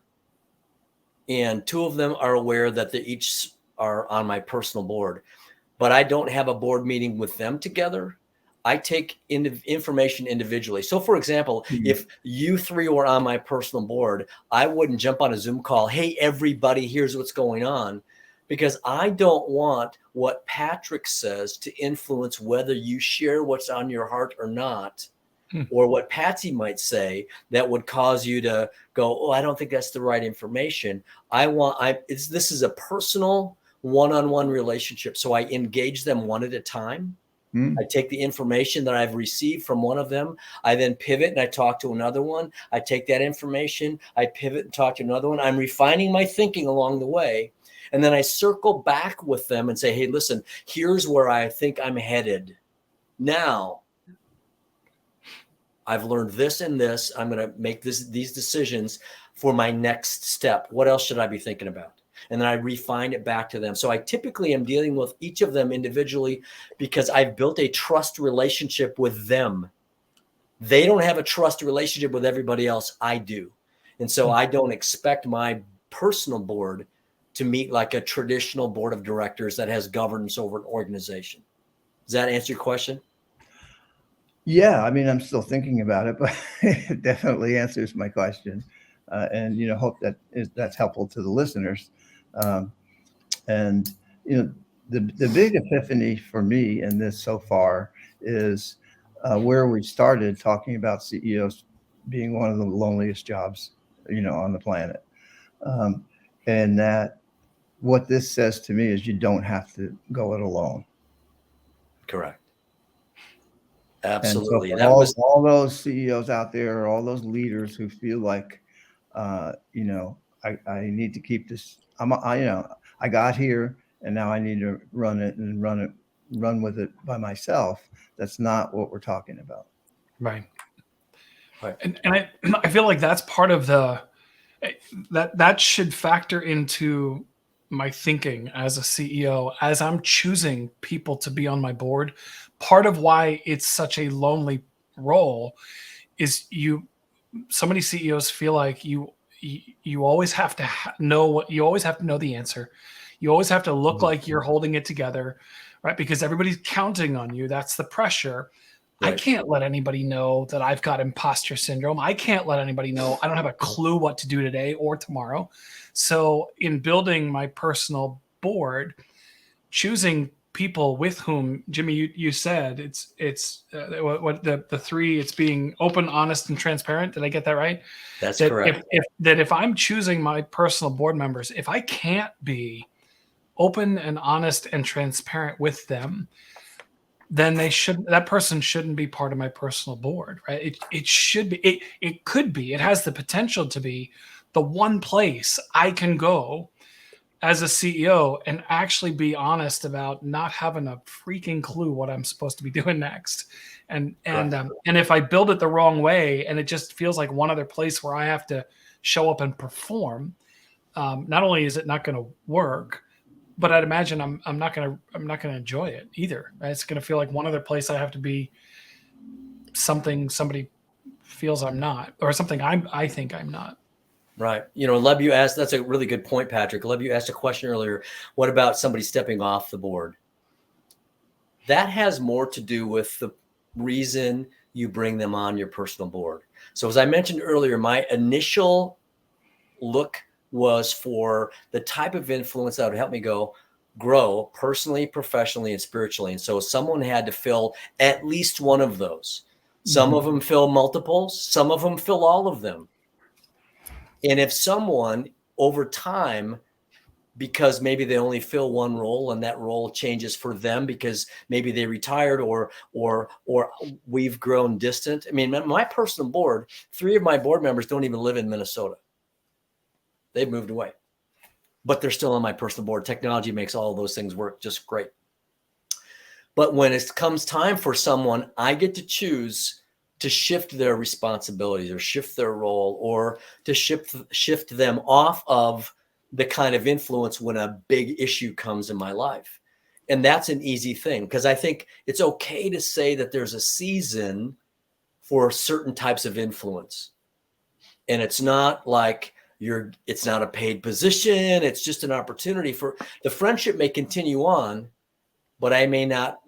and 2 of them are aware that they each are on my personal board, but I don't have a board meeting with them together. I take information individually. So for example, if you three were on my personal board, I wouldn't jump on a Zoom call. Hey, everybody, here's what's going on. Because I don't want what Patrick says to influence whether you share what's on your heart or not, or what Patsy might say that would cause you to go, oh, I don't think that's the right information. This is a personal one-on-one relationship. So I engage them one at a time. I take the information that I've received from one of them. I then pivot and I talk to another one. I take that information, I pivot and talk to another one. I'm refining my thinking along the way. And then I circle back with them and say, hey, listen, here's where I think I'm headed. Now, I've learned this and this. I'm going to make these decisions for my next step. What else should I be thinking about? And then I refine it back to them. So I typically am dealing with each of them individually because I've built a trust relationship with them. They don't have a trust relationship with everybody else. I do. And so I don't expect my personal board to meet like a traditional board of directors that has governance over an organization. Does that answer your question? Yeah, I mean, I'm still thinking about it, but it definitely answers my question. And, you know, hope that's helpful to the listeners. And, you know, the big epiphany for me in this so far is where we started talking about CEOs being one of the loneliest jobs, you know, on the planet. And that what this says to me is you don't have to go it alone. Correct. Absolutely. And so for all those CEOs out there, all those leaders who feel like, you know, I need to keep this. I got here and now I need to run with it by myself. That's not what we're talking about. Right. And I feel like that's part of that should factor into my thinking as a CEO, as I'm choosing people to be on my board. Part of why it's such a lonely role is so many CEOs feel like you always have to you always have to know the answer. You always have to look like you're holding it together, right? Because everybody's counting on you. That's the pressure. Right. I can't let anybody know that I've got imposter syndrome. I can't let anybody know I don't have a clue what to do today or tomorrow. So in building my personal board, choosing people with whom, Jimmy, you said it's what the three, it's being open, honest, and transparent. Did I get that right? That's correct. If I'm choosing my personal board members, if I can't be open and honest and transparent with them, then that person shouldn't be part of my personal board, right? It should be, it could be, it has the potential to be the one place I can go as a CEO and actually be honest about not having a freaking clue what I'm supposed to be doing next. And if I build it the wrong way and it just feels like one other place where I have to show up and perform, not only is it not going to work, but I'd imagine I'm not going to enjoy it either. Right? It's going to feel like one other place I have to be something somebody feels I'm not, or something I think I'm not. Right. You know, Leb, you asked, that's a really good point, Patrick. Leb, you asked a question earlier. What about somebody stepping off the board? That has more to do with the reason you bring them on your personal board. So as I mentioned earlier, my initial look was for the type of influence that would help me grow personally, professionally, and spiritually. And so someone had to fill at least one of those. Some of them fill multiples, some of them fill all of them. And if someone over time, because maybe they only fill one role and that role changes for them because maybe they retired or we've grown distant. I mean, my personal board, 3 of my board members don't even live in Minnesota. They've moved away, but they're still on my personal board. Technology makes all of those things work just great. But when it comes time for someone, I get to choose to shift their responsibilities or shift their role or to shift them off of the kind of influence when a big issue comes in my life. And that's an easy thing because I think it's okay to say that there's a season for certain types of influence. And it's not like it's not a paid position. It's just an opportunity for the friendship may continue on, but I may not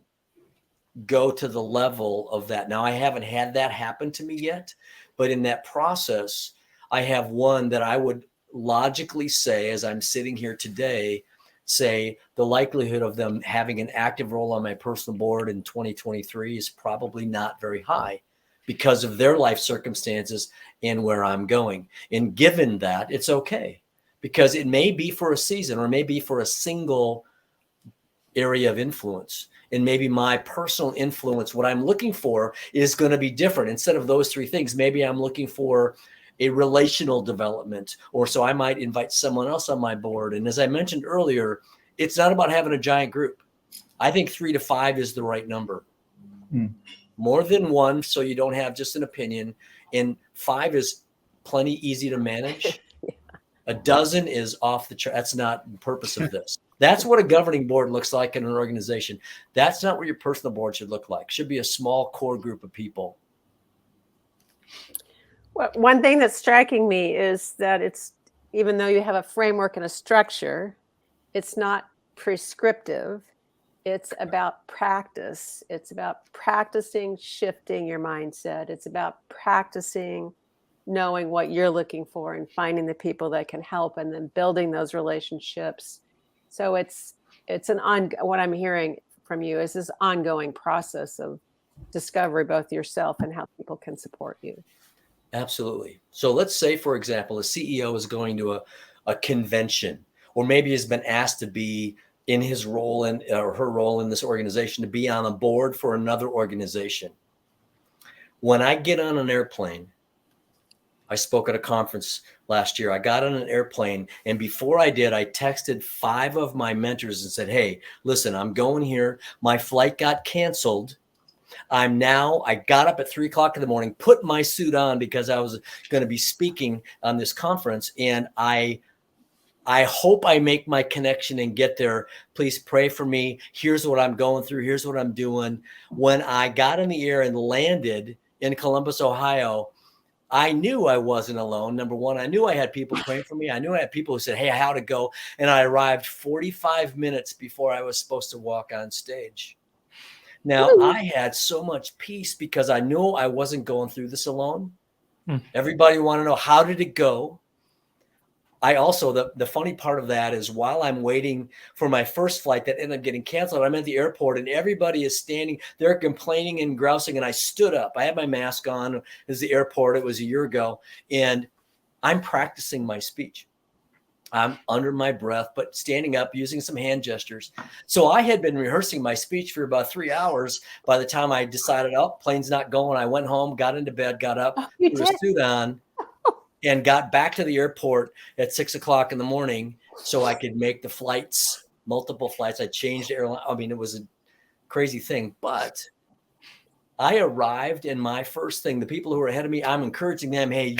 go to the level of that. Now, I haven't had that happen to me yet, but in that process, I have one that I would logically say, as I'm sitting here today, say the likelihood of them having an active role on my personal board in 2023 is probably not very high because of their life circumstances and where I'm going. And given that, it's okay, because it may be for a season or maybe for a single area of influence. And maybe my personal influence, what I'm looking for, is going to be different. Instead of those three things, maybe I'm looking for a relational development, or so I might invite someone else on my board. And as I mentioned earlier, it's not about having a giant group. I think 3 to 5 is the right number. More than one, so you don't have just an opinion. And 5 is plenty easy to manage. A dozen is off the chart. That's not the purpose of this. That's what a governing board looks like in an organization. That's not what your personal board should look like. It should be a small core group of people. Well, one thing that's striking me is that it's, even though you have a framework and a structure, it's not prescriptive. It's about practice. It's about practicing shifting your mindset. It's about practicing knowing what you're looking for and finding the people that can help, and then building those relationships. So it's what I'm hearing from you is this ongoing process of discovery, both yourself and how people can support you. Absolutely. So let's say, for example, a CEO is going to a convention, or maybe has been asked to be in his role or her role in this organization, to be on a board for another organization. When I get on an airplane, I spoke at a conference last year. I got on an airplane, and before I did, I texted 5 of my mentors and said, hey, listen, I'm going here. My flight got canceled. I got up at 3:00 in the morning, put my suit on because I was going to be speaking on this conference. And I hope I make my connection and get there. Please pray for me. Here's what I'm going through. Here's what I'm doing. When I got in the air and landed in Columbus, Ohio, I knew I wasn't alone. Number one, I knew I had people praying for me. I knew I had people who said, hey, how'd it go? And I arrived 45 minutes before I was supposed to walk on stage. Now, I had so much peace because I knew I wasn't going through this alone. Everybody want to know, how did it go? I also, the funny part of that is, while I'm waiting for my first flight that ended up getting canceled, I'm at the airport and everybody is standing there complaining and grousing. And I stood up. I had my mask on. It was the airport. It was a year ago. And I'm practicing my speech. I'm under my breath, but standing up, using some hand gestures. So I had been rehearsing my speech for about 3 hours. By the time I decided, oh, plane's not going, I went home, got into bed, got up, put a suit on, and got back to the airport at 6:00 in the morning so I could make the flights, multiple flights. I changed airline. I mean, it was a crazy thing, but I arrived, and my first thing, the people who are ahead of me, I'm encouraging them, hey,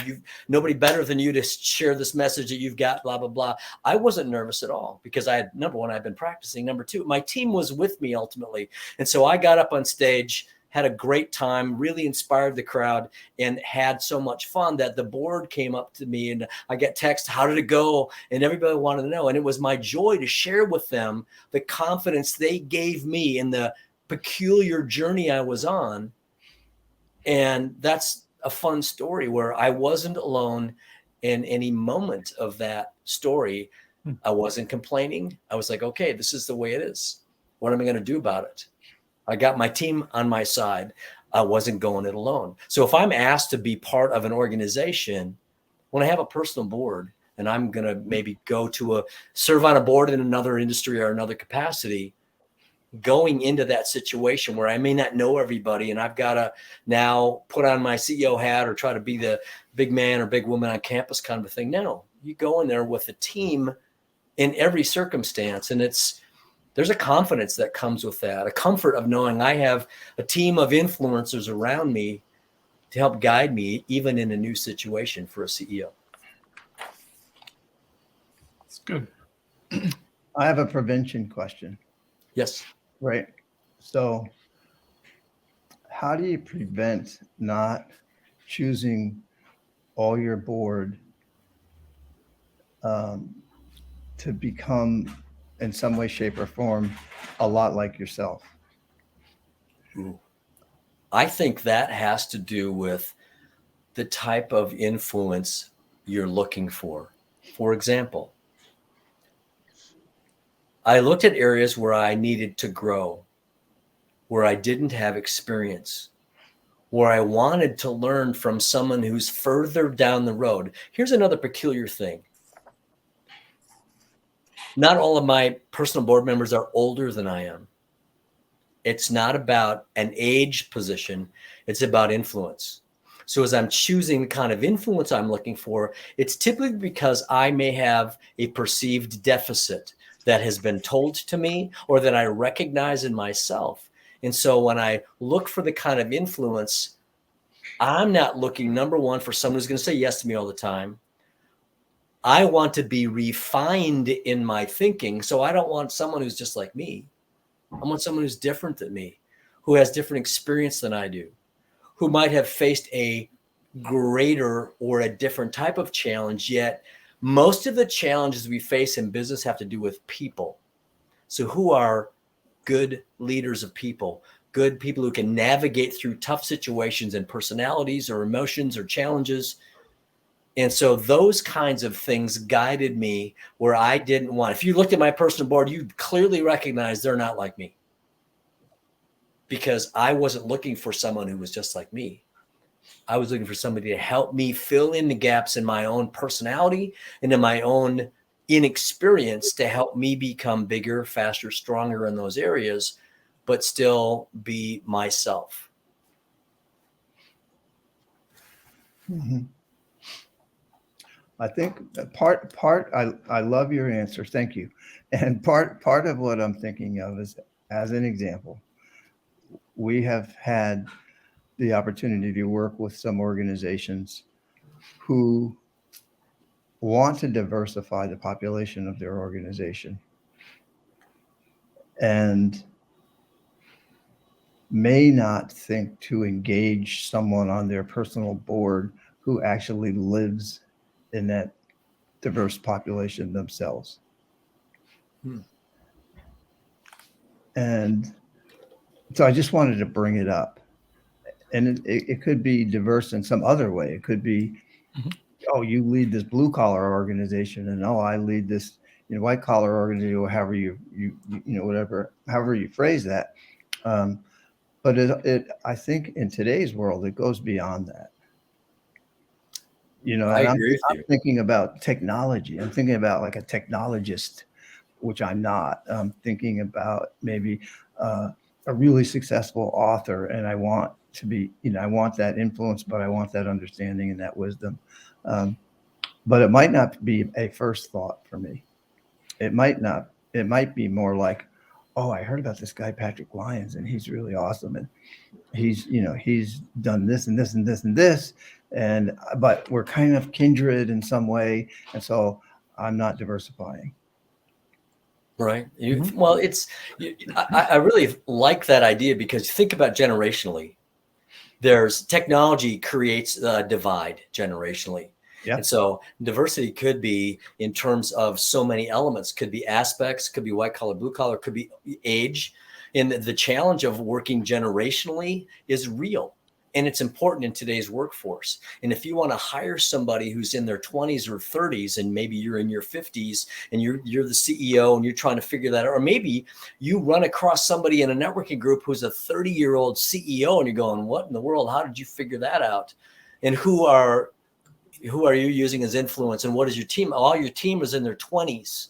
nobody better than you to share this message that you've got, blah, blah, blah. I wasn't nervous at all because I had, number one, I've been practicing. Number two, my team was with me ultimately. And so I got up on stage, had a great time, really inspired the crowd, and had so much fun that the board came up to me and I got text, how did it go? And everybody wanted to know. And it was my joy to share with them the confidence they gave me in the peculiar journey I was on. And that's a fun story where I wasn't alone in any moment of that story. I wasn't complaining. I was like, okay, this is the way it is. What am I going to do about it? I got my team on my side. I wasn't going it alone. So if I'm asked to be part of an organization, when I have a personal board and I'm going to maybe go to serve on a board in another industry or another capacity, going into that situation where I may not know everybody and I've got to now put on my CEO hat or try to be the big man or big woman on campus kind of a thing. No, you go in there with a team in every circumstance, and there's a confidence that comes with that, a comfort of knowing I have a team of influencers around me to help guide me even in a new situation for a CEO. That's good. I have a prevention question. Yes. Right. So how do you prevent not choosing all your board to become in some way, shape, or form a lot like yourself? Ooh. I think that has to do with the type of influence you're looking for. For example, I looked at areas where I needed to grow, where I didn't have experience, where I wanted to learn from someone who's further down the road. Here's another peculiar thing. Not all of my personal board members are older than I am. It's not about an age position. It's about influence. So as I'm choosing the kind of influence I'm looking for, it's typically because I may have a perceived deficit that has been told to me or that I recognize in myself. And so when I look for the kind of influence, I'm not looking, number one, for someone who's going to say yes to me all the time. I want to be refined in my thinking. So I don't want someone who's just like me. I want someone who's different than me, who has different experience than I do, who might have faced a greater or a different type of challenge. Yet most of the challenges we face in business have to do with people. So who are good leaders of people, good people who can navigate through tough situations and personalities or emotions or challenges. And so those kinds of things guided me where I didn't want. If you looked at my personal board, you'd clearly recognize they're not like me, because I wasn't looking for someone who was just like me. I was looking for somebody to help me fill in the gaps in my own personality and in my own inexperience to help me become bigger, faster, stronger in those areas, but still be myself. Mhm. I think I love your answer. Thank you. And part of what I'm thinking of is, as an example, we have had the opportunity to work with some organizations who want to diversify the population of their organization and may not think to engage someone on their personal board who actually lives in that diverse population themselves. And so I just wanted to bring it up. And it could be diverse in some other way. It could be, oh, you lead this blue collar organization, and oh, I lead this white collar organization, or however you whatever, however you phrase that. But I think in today's world, it goes beyond that. And I agree with I'm you. thinking about technology. I'm thinking about like a technologist, which I'm not. I'm thinking about maybe a really successful author, and I want to be, I want that influence, but I want that understanding and that wisdom. But it might not be a first thought for me. It might not. It might be more like, oh, I heard about this guy, Patrick Lyons, and he's really awesome. And he's done this and this and this and this. But we're kind of kindred in some way. And so I'm not diversifying. Right. Well, I really like that idea, because think about generationally. There's technology creates a divide generationally. Yeah. And so diversity could be in terms of so many elements, could be aspects, could be white collar, blue collar, could be age. And the challenge of working generationally is real. And it's important in today's workforce. And if you want to hire somebody who's in their 20s or 30s, and maybe you're in your 50s and you're the CEO and you're trying to figure that out, or maybe you run across somebody in a networking group who's a 30-year-old CEO and you're going, what in the world? How did you figure that out? And who are you using as influence? And what is your team? All your team is in their 20s.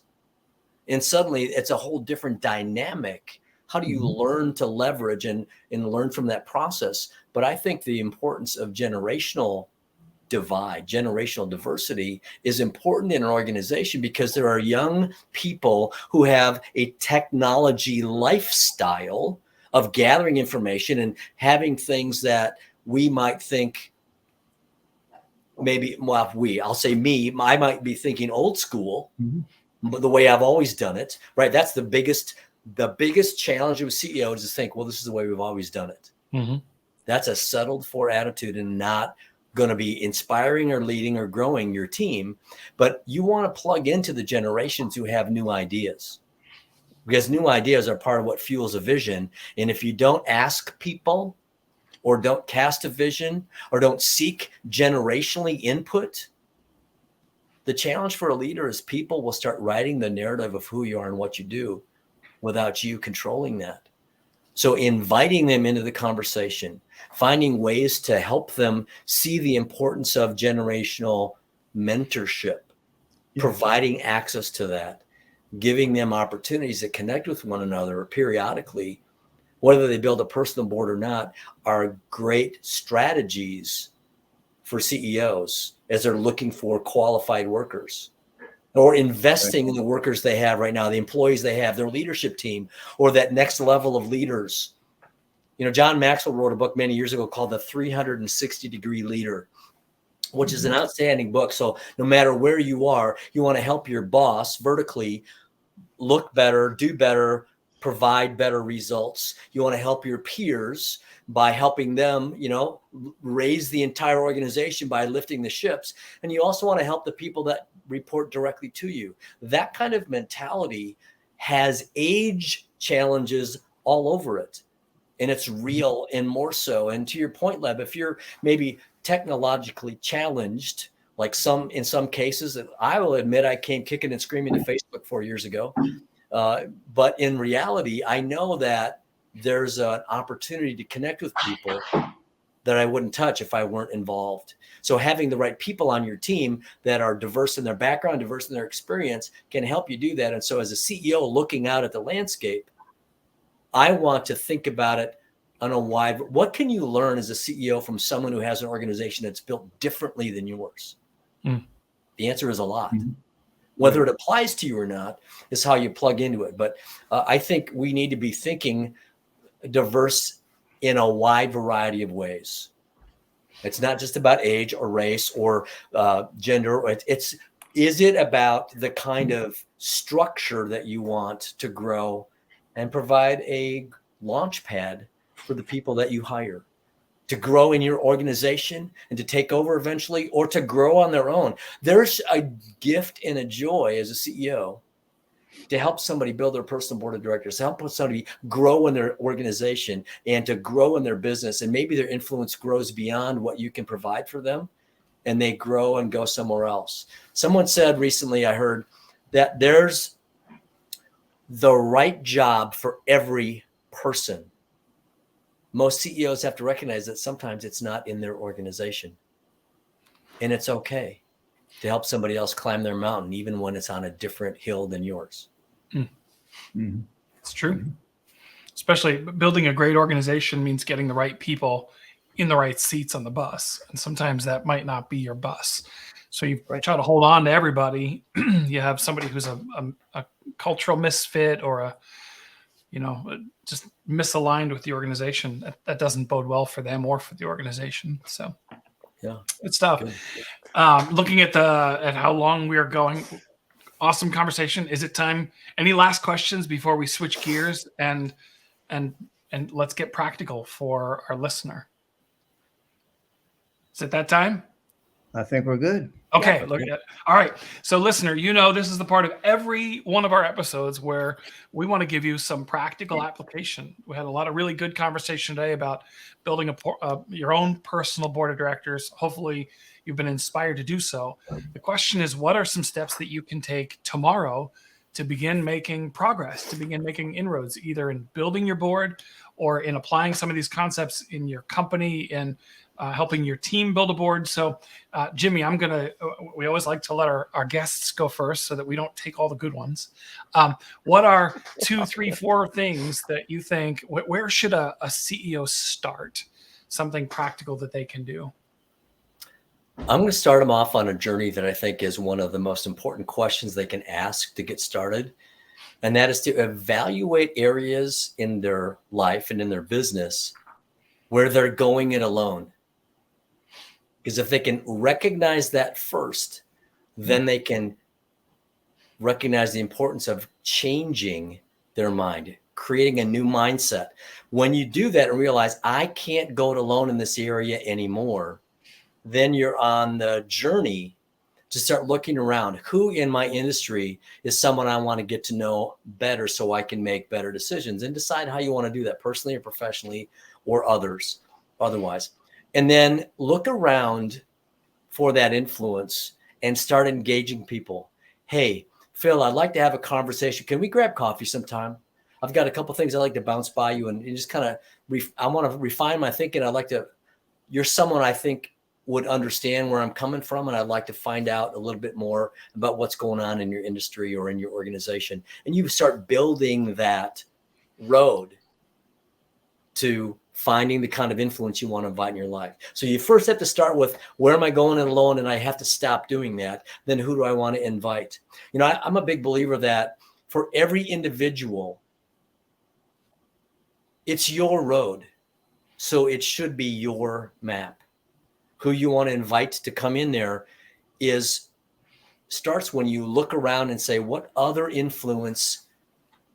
And suddenly it's a whole different dynamic. How do you learn to leverage and learn from that process? But I think the importance of generational divide, generational diversity is important in an organization, because there are young people who have a technology lifestyle of gathering information and having things that we might think maybe, I'll say me, I might be thinking old school, the way I've always done it, right? That's the biggest challenge with CEOs, is think, well, this is the way we've always done it. That's a settled for attitude and not going to be inspiring or leading or growing your team. But you want to plug into the generations who have new ideas. because new ideas are part of what fuels a vision. And if you don't ask people, or don't cast a vision, or don't seek generationally input, the challenge for a leader is people will start writing the narrative of who you are and what you do without you controlling that. So inviting them into the conversation, finding ways to help them see the importance of generational mentorship, providing access to that, giving them opportunities to connect with one another periodically, whether they build a personal board or not, are great strategies for CEOs as they're looking for qualified workers, or investing in the workers they have right now, the employees they have, their leadership team, or that next level of leaders. You know, John Maxwell wrote a book many years ago called The 360-Degree Leader, which is an outstanding book. So no matter where you are, you want to help your boss vertically look better, do better, provide better results. You want to help your peers by helping them, you know, raise the entire organization by lifting the ships. And you also want to help the people that report directly to you. That kind of mentality has age challenges all over it. And it's real and more so. And to your point, Leb, if you're maybe technologically challenged, like in some cases, I will admit I came kicking and screaming to Facebook 4 years ago. But in reality, I know that there's an opportunity to connect with people that I wouldn't touch if I weren't involved. So having the right people on your team that are diverse in their background, diverse in their experience, can help you do that. And so as a CEO looking out at the landscape, I want to think about it on a wide, what can you learn as a CEO from someone who has an organization that's built differently than yours? The answer is a lot. Whether it applies to you or not is how you plug into it. But I think we need to be thinking diverse in a wide variety of ways. It's not just about age or race or gender. Is it about the kind of structure that you want to grow and provide a launch pad for the people that you hire to grow in your organization and to take over eventually, or to grow on their own? There's a gift and a joy as a CEO to help somebody build their personal board of directors, to help somebody grow in their organization and to grow in their business. And maybe their influence grows beyond what you can provide for them, and they grow and go somewhere else. Someone said recently, I heard, that there's the right job for every person. Most CEOs have to recognize that sometimes it's not in their organization. And it's okay to help somebody else climb their mountain, even when it's on a different hill than yours. It's true. Especially building a great organization means getting the right people in the right seats on the bus. And sometimes that might not be your bus. So you try to hold on to everybody. You have somebody who's a cultural misfit or just misaligned with the organization. That doesn't bode well for them or for the organization. So yeah, good stuff. Looking at how long we are going. Awesome conversation. Is it time? Any last questions before we switch gears and let's get practical for our listener? Is it that time? I think we're good. Okay, yeah. Look at it. All right. So listener, this is the part of every one of our episodes where we want to give you some practical application. We had a lot of really good conversation today about building your own personal board of directors. Hopefully you've been inspired to do so. The question is, what are some steps that you can take tomorrow to begin making progress, to begin making inroads, either in building your board or in applying some of these concepts in your company and helping your team build a board. So, Jimmy, we always like to let our guests go first so that we don't take all the good ones. What are 2, 3, 4 things that you think, where should a CEO start? Something practical that they can do? I'm going to start them off on a journey that I think is one of the most important questions they can ask to get started. And that is to evaluate areas in their life and in their business where they're going it alone. Because if they can recognize that first, then they can recognize the importance of changing their mind, creating a new mindset. When you do that and realize, I can't go it alone in this area anymore, then you're on the journey to start looking around. Who in my industry is someone I want to get to know better so I can make better decisions, and decide how you want to do that, personally or professionally or otherwise. And then look around for that influence and start engaging people. Hey, Phil, I'd like to have a conversation. Can we grab coffee sometime? I've got a couple things I'd like to bounce by you and just kind of, I want to refine my thinking. You're someone I think would understand where I'm coming from, and I'd like to find out a little bit more about what's going on in your industry or in your organization. And you start building that road to finding the kind of influence you want to invite in your life. So you first have to start with, where am I going alone? And I have to stop doing that. Then who do I want to invite? You know, I'm a big believer that for every individual, it's your road. So it should be your map. Who you want to invite to come in there starts when you look around and say, what other influence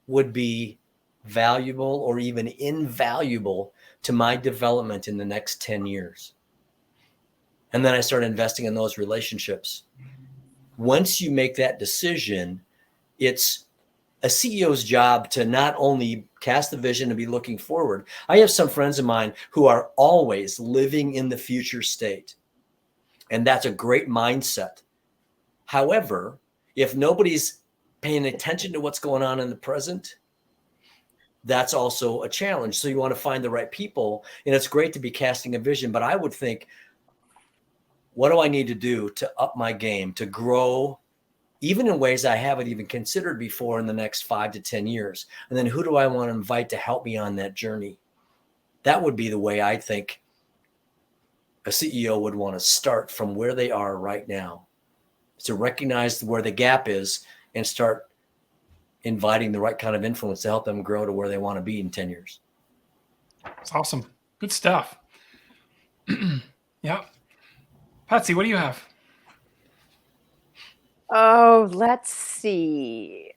would be valuable or even invaluable to my development in the next 10 years? And then I start investing in those relationships. Once you make that decision, it's a CEO's job to not only cast the vision and be looking forward. I have some friends of mine who are always living in the future state, and that's a great mindset. However, if nobody's paying attention to what's going on in the present, that's also a challenge. So you want to find the right people, and it's great to be casting a vision, but I would think, what do I need to do to up my game, to grow even in ways I haven't even considered before in the next 5 to 10 years? And then who do I want to invite to help me on that journey? That would be the way I think a CEO would want to start from where they are right now, to recognize where the gap is and start inviting the right kind of influence to help them grow to where they want to be in 10 years. It's awesome. Good stuff. Yeah. Patsy, what do you have? Oh, let's see.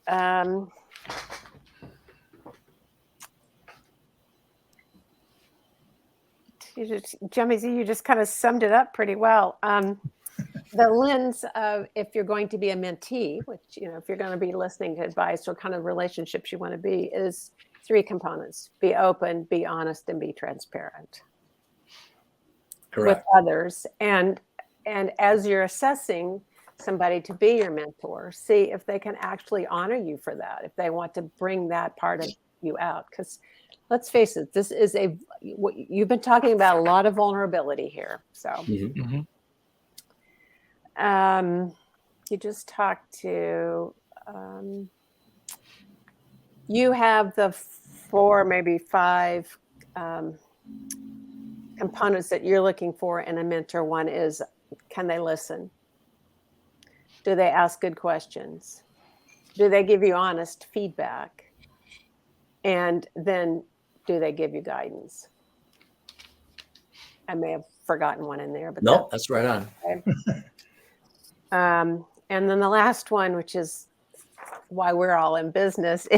Jimmy Z, you just kind of summed it up pretty well. The lens of, if you're going to be a mentee, which, you know, if you're going to be listening to advice, what kind of relationships you want to be, is 3 components: be open, be honest, and be transparent. Correct. With others. And as you're assessing somebody to be your mentor, see if they can actually honor you for that, if they want to bring that part of you out. Because let's face it, this is you've been talking about a lot of vulnerability here. So Mm-hmm. you just talked to, you have the 4, maybe 5 components that you're looking for in a mentor. One is, can they listen? Do they ask good questions? Do they give you honest feedback? And then, do they give you guidance? I may have forgotten one in there, but no, that's right on. Okay. And then the last one, which is why we're all in business,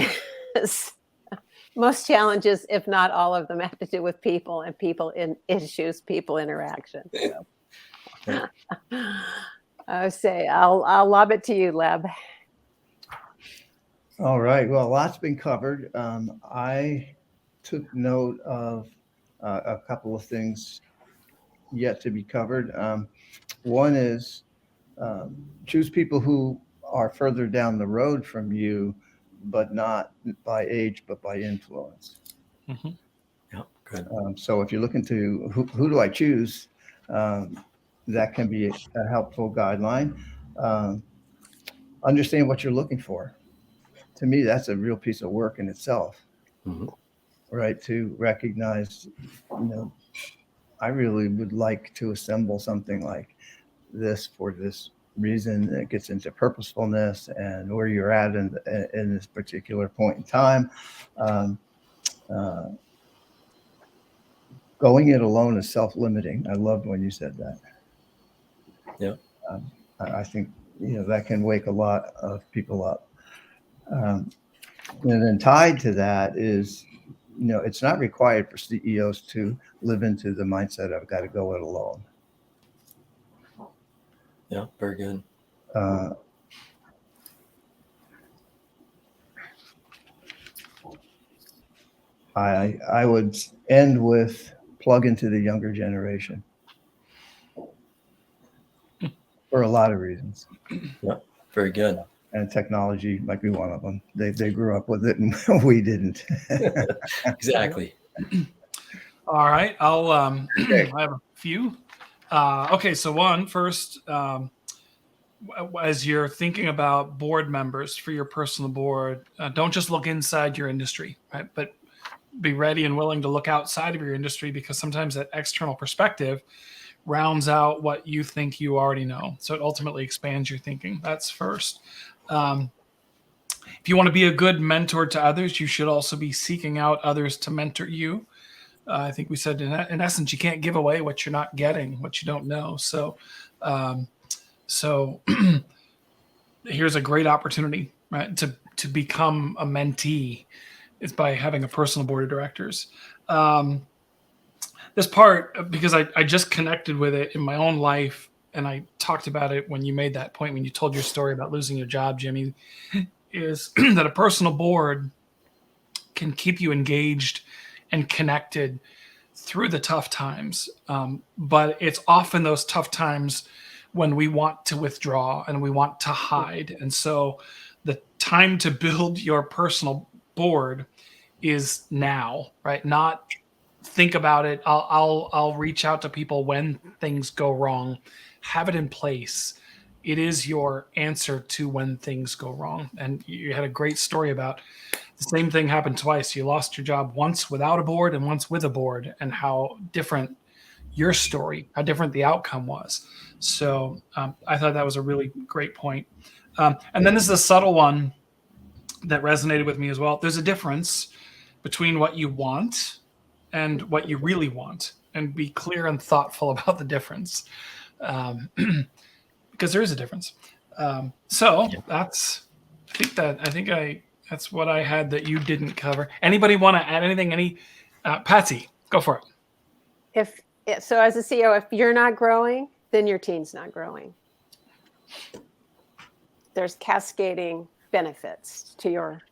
is most challenges, if not all of them, have to do with people and people in issues, people interaction. So I say I'll lob it to you, Leb. All right. Well, a lot's been covered. I took note of a couple of things yet to be covered. One is choose people who are further down the road from you, but not by age, but by influence. Mm-hmm. Yeah, good. So if you're looking to who do I choose, that can be a helpful guideline. Understand what you're looking for. To me, that's a real piece of work in itself, Mm-hmm. right? To recognize, you know, I really would like to assemble something like this for this reason. That gets into purposefulness and where you're at in this particular point in time. Going it alone is self-limiting. I loved when you said that. Yeah. I think, you know, that can wake a lot of people up. And then tied to that is, you know, it's not required for CEOs to live into the mindset of got to go it alone. Yeah, very good. Uh, I would end with plug into the younger generation for a lot of reasons. Yeah, very good. And technology might be one of them. They grew up with it and we didn't. Exactly. All right. I'll Okay. I have a few. Okay, so one first, as you're thinking about board members for your personal board, don't just look inside your industry, right? But be ready and willing to look outside of your industry, because sometimes that external perspective rounds out what you think you already know. So it ultimately expands your thinking. That's first. If you want to be a good mentor to others, you should also be seeking out others to mentor you. I think we said in essence, you can't give away what you're not getting, what you don't know. So, so here's a great opportunity, right, to become a mentee. It's by having a personal board of directors. This part, because I just connected with it in my own life, and I talked about it when you made that point, when you told your story about losing your job, Jimmy, is that a personal board can keep you engaged and connected through the tough times. But it's often those tough times when we want to withdraw and we want to hide. And so the time to build your personal board is now, right? Not think about it. I'll reach out to people when things go wrong. Have it in place. It is your answer to when things go wrong. And you had a great story about the same thing happened twice. You lost your job once without a board and once with a board, and how different your story, how different the outcome was. So I thought that was a really great point. And then this is a subtle one that resonated with me as well. There's a difference between what you want and what you really want, and be clear and thoughtful about the difference, because there is a difference. So that's, that's what I had that you didn't cover. Anybody want to add anything? Patsy, go for it. So as a CEO, if you're not growing, then your team's not growing. There's cascading benefits to your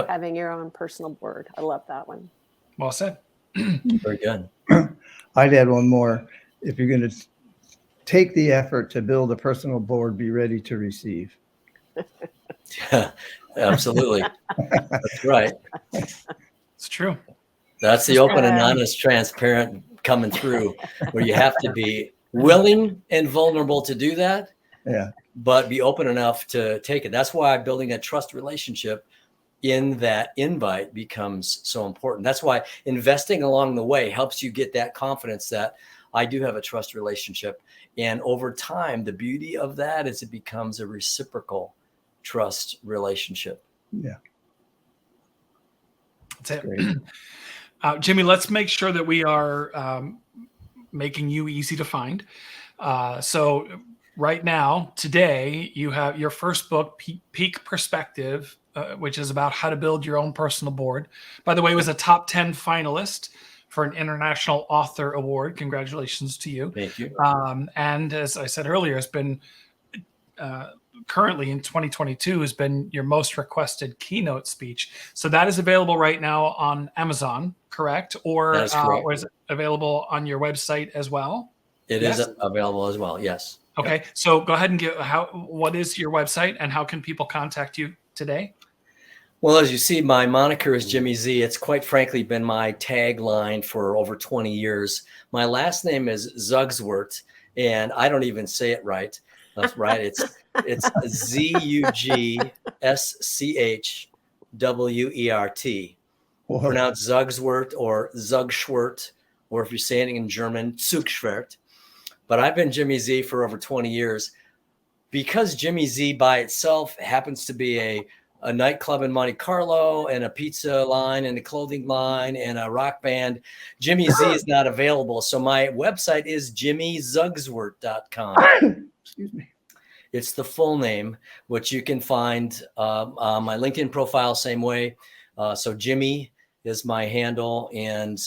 having your own personal board. I love that one. Well said. Very good. I'd add one more. If you're going to take the effort to build a personal board, be ready to receive. Absolutely. That's right. It's true. That's the open and honest, transparent coming through, where you have to be willing and vulnerable to do that. Yeah. But be open enough to take it. That's why building a trust relationship in that invite becomes so important. That's why investing along the way helps you get that confidence that I do have a trust relationship. And over time, the beauty of that is it becomes a reciprocal trust relationship. Yeah. That's it. Jimmy, let's make sure that we are making you easy to find. So right now, today, you have your first book, Peak Perspective, which is about how to build your own personal board. By the way, it was a top 10 finalist for an International Author Award. Congratulations to you. Thank you. And as I said earlier, it's been currently in 2022 has been your most requested keynote speech. So that is available right now on Amazon, correct? Or, that is correct. Or is it available on your website as well? It is available as well. Yes. Okay. Yep. So go ahead and what is your website and how can people contact you today? Well, as you see, my moniker is Jimmy Z. It's quite frankly been my tagline for over 20 years. My last name is Zugswert, and I don't even say it right. That's right. It's Zugschwert. Pronounced Zugswert or Zugschwert, or if you're saying it in German, Zugschwert. But I've been Jimmy Z for over 20 years. Because Jimmy Z by itself happens to be a nightclub in Monte Carlo and a pizza line and a clothing line and a rock band, Jimmy Z is not available. So my website is jimmyzugswert.com. Excuse me. It's the full name, which you can find on my LinkedIn profile, same way. So Jimmy is my handle, and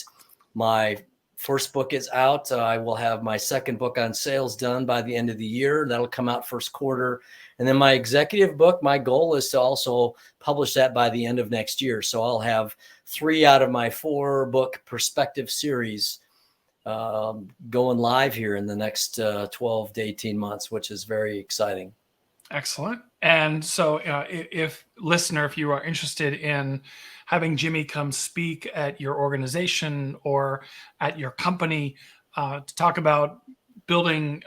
my first book is out. I will have my second book on sales done by the end of the year. That'll come out first quarter. And then my executive book, my goal is to also publish that by the end of next year. So I'll have 3 out of my 4 book perspective series going live here in the next 12 to 18 months, which is very exciting. Excellent. And so if you are interested in having Jimmy come speak at your organization or at your company to talk about building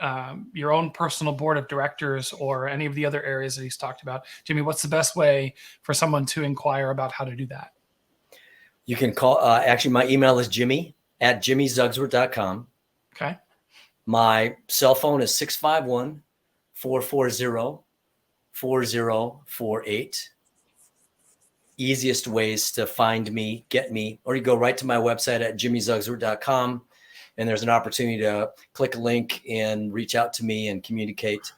your own personal board of directors or any of the other areas that he's talked about, Jimmy, what's the best way for someone to inquire about how to do that? You can call, actually, my email is jimmy@jimmyzugsworth.com. Okay. My cell phone is 651-440-4048. Easiest ways to find me, get me, or you go right to my website at jimmyzugsworth.com. And there's an opportunity to click a link and reach out to me and communicate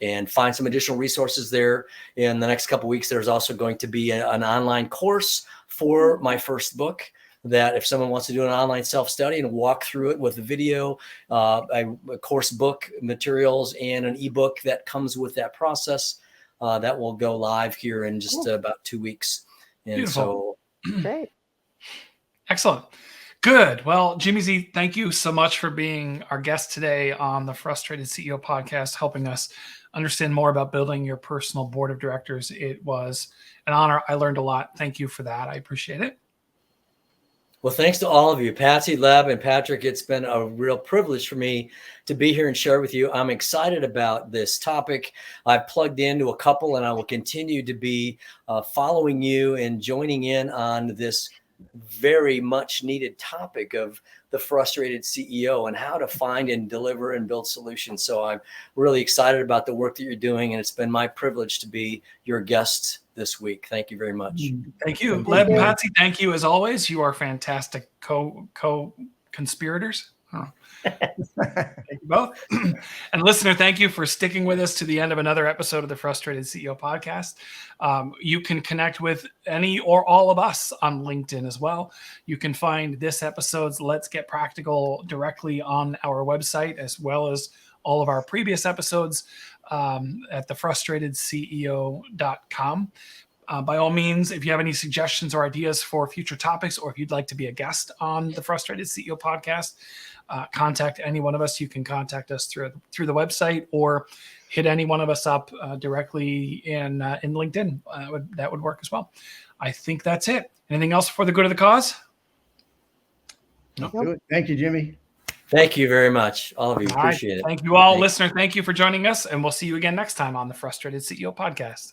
and find some additional resources there. In the next couple of weeks, there's also going to be an online course for my first book that if someone wants to do an online self-study and walk through it with a video, a course book materials and an ebook that comes with that process, that will go live here in just about 2 weeks. And Beautiful. so Great. Excellent. Good. Well, Jimmy Z, thank you so much for being our guest today on the Frustrated CEO podcast, helping us understand more about building your personal board of directors. It was an honor. I learned a lot. Thank you for that. I appreciate it. Well, thanks to all of you, Patsy, Leb, and Patrick. It's been a real privilege for me to be here and share with you. I'm excited about this topic. I've plugged into a couple, and I will continue to be following you and joining in on this very much needed topic of the frustrated CEO and how to find and deliver and build solutions. So I'm really excited about the work that you're doing, and it's been my privilege to be your guest this week. Thank you very much. Thank you. Thank Leb, you. Patsy, thank you as always. You are fantastic co-conspirators. Thank you both. And listener, thank you for sticking with us to the end of another episode of the Frustrated CEO podcast. You can connect with any or all of us on LinkedIn as well. You can find this episode's Let's Get Practical directly on our website, as well as all of our previous episodes at thefrustratedceo.com. By all means, if you have any suggestions or ideas for future topics, or if you'd like to be a guest on the Frustrated CEO podcast, contact any one of us. You can contact us through the website or hit any one of us up directly in LinkedIn. That would work as well. I think that's it. Anything else for the good of the cause? No. Thank you, Jimmy. Thank you very much, all of you. All right. Appreciate it. Thank you all, Thanks. listener. Thank you for joining us, and we'll see you again next time on the Frustrated CEO podcast.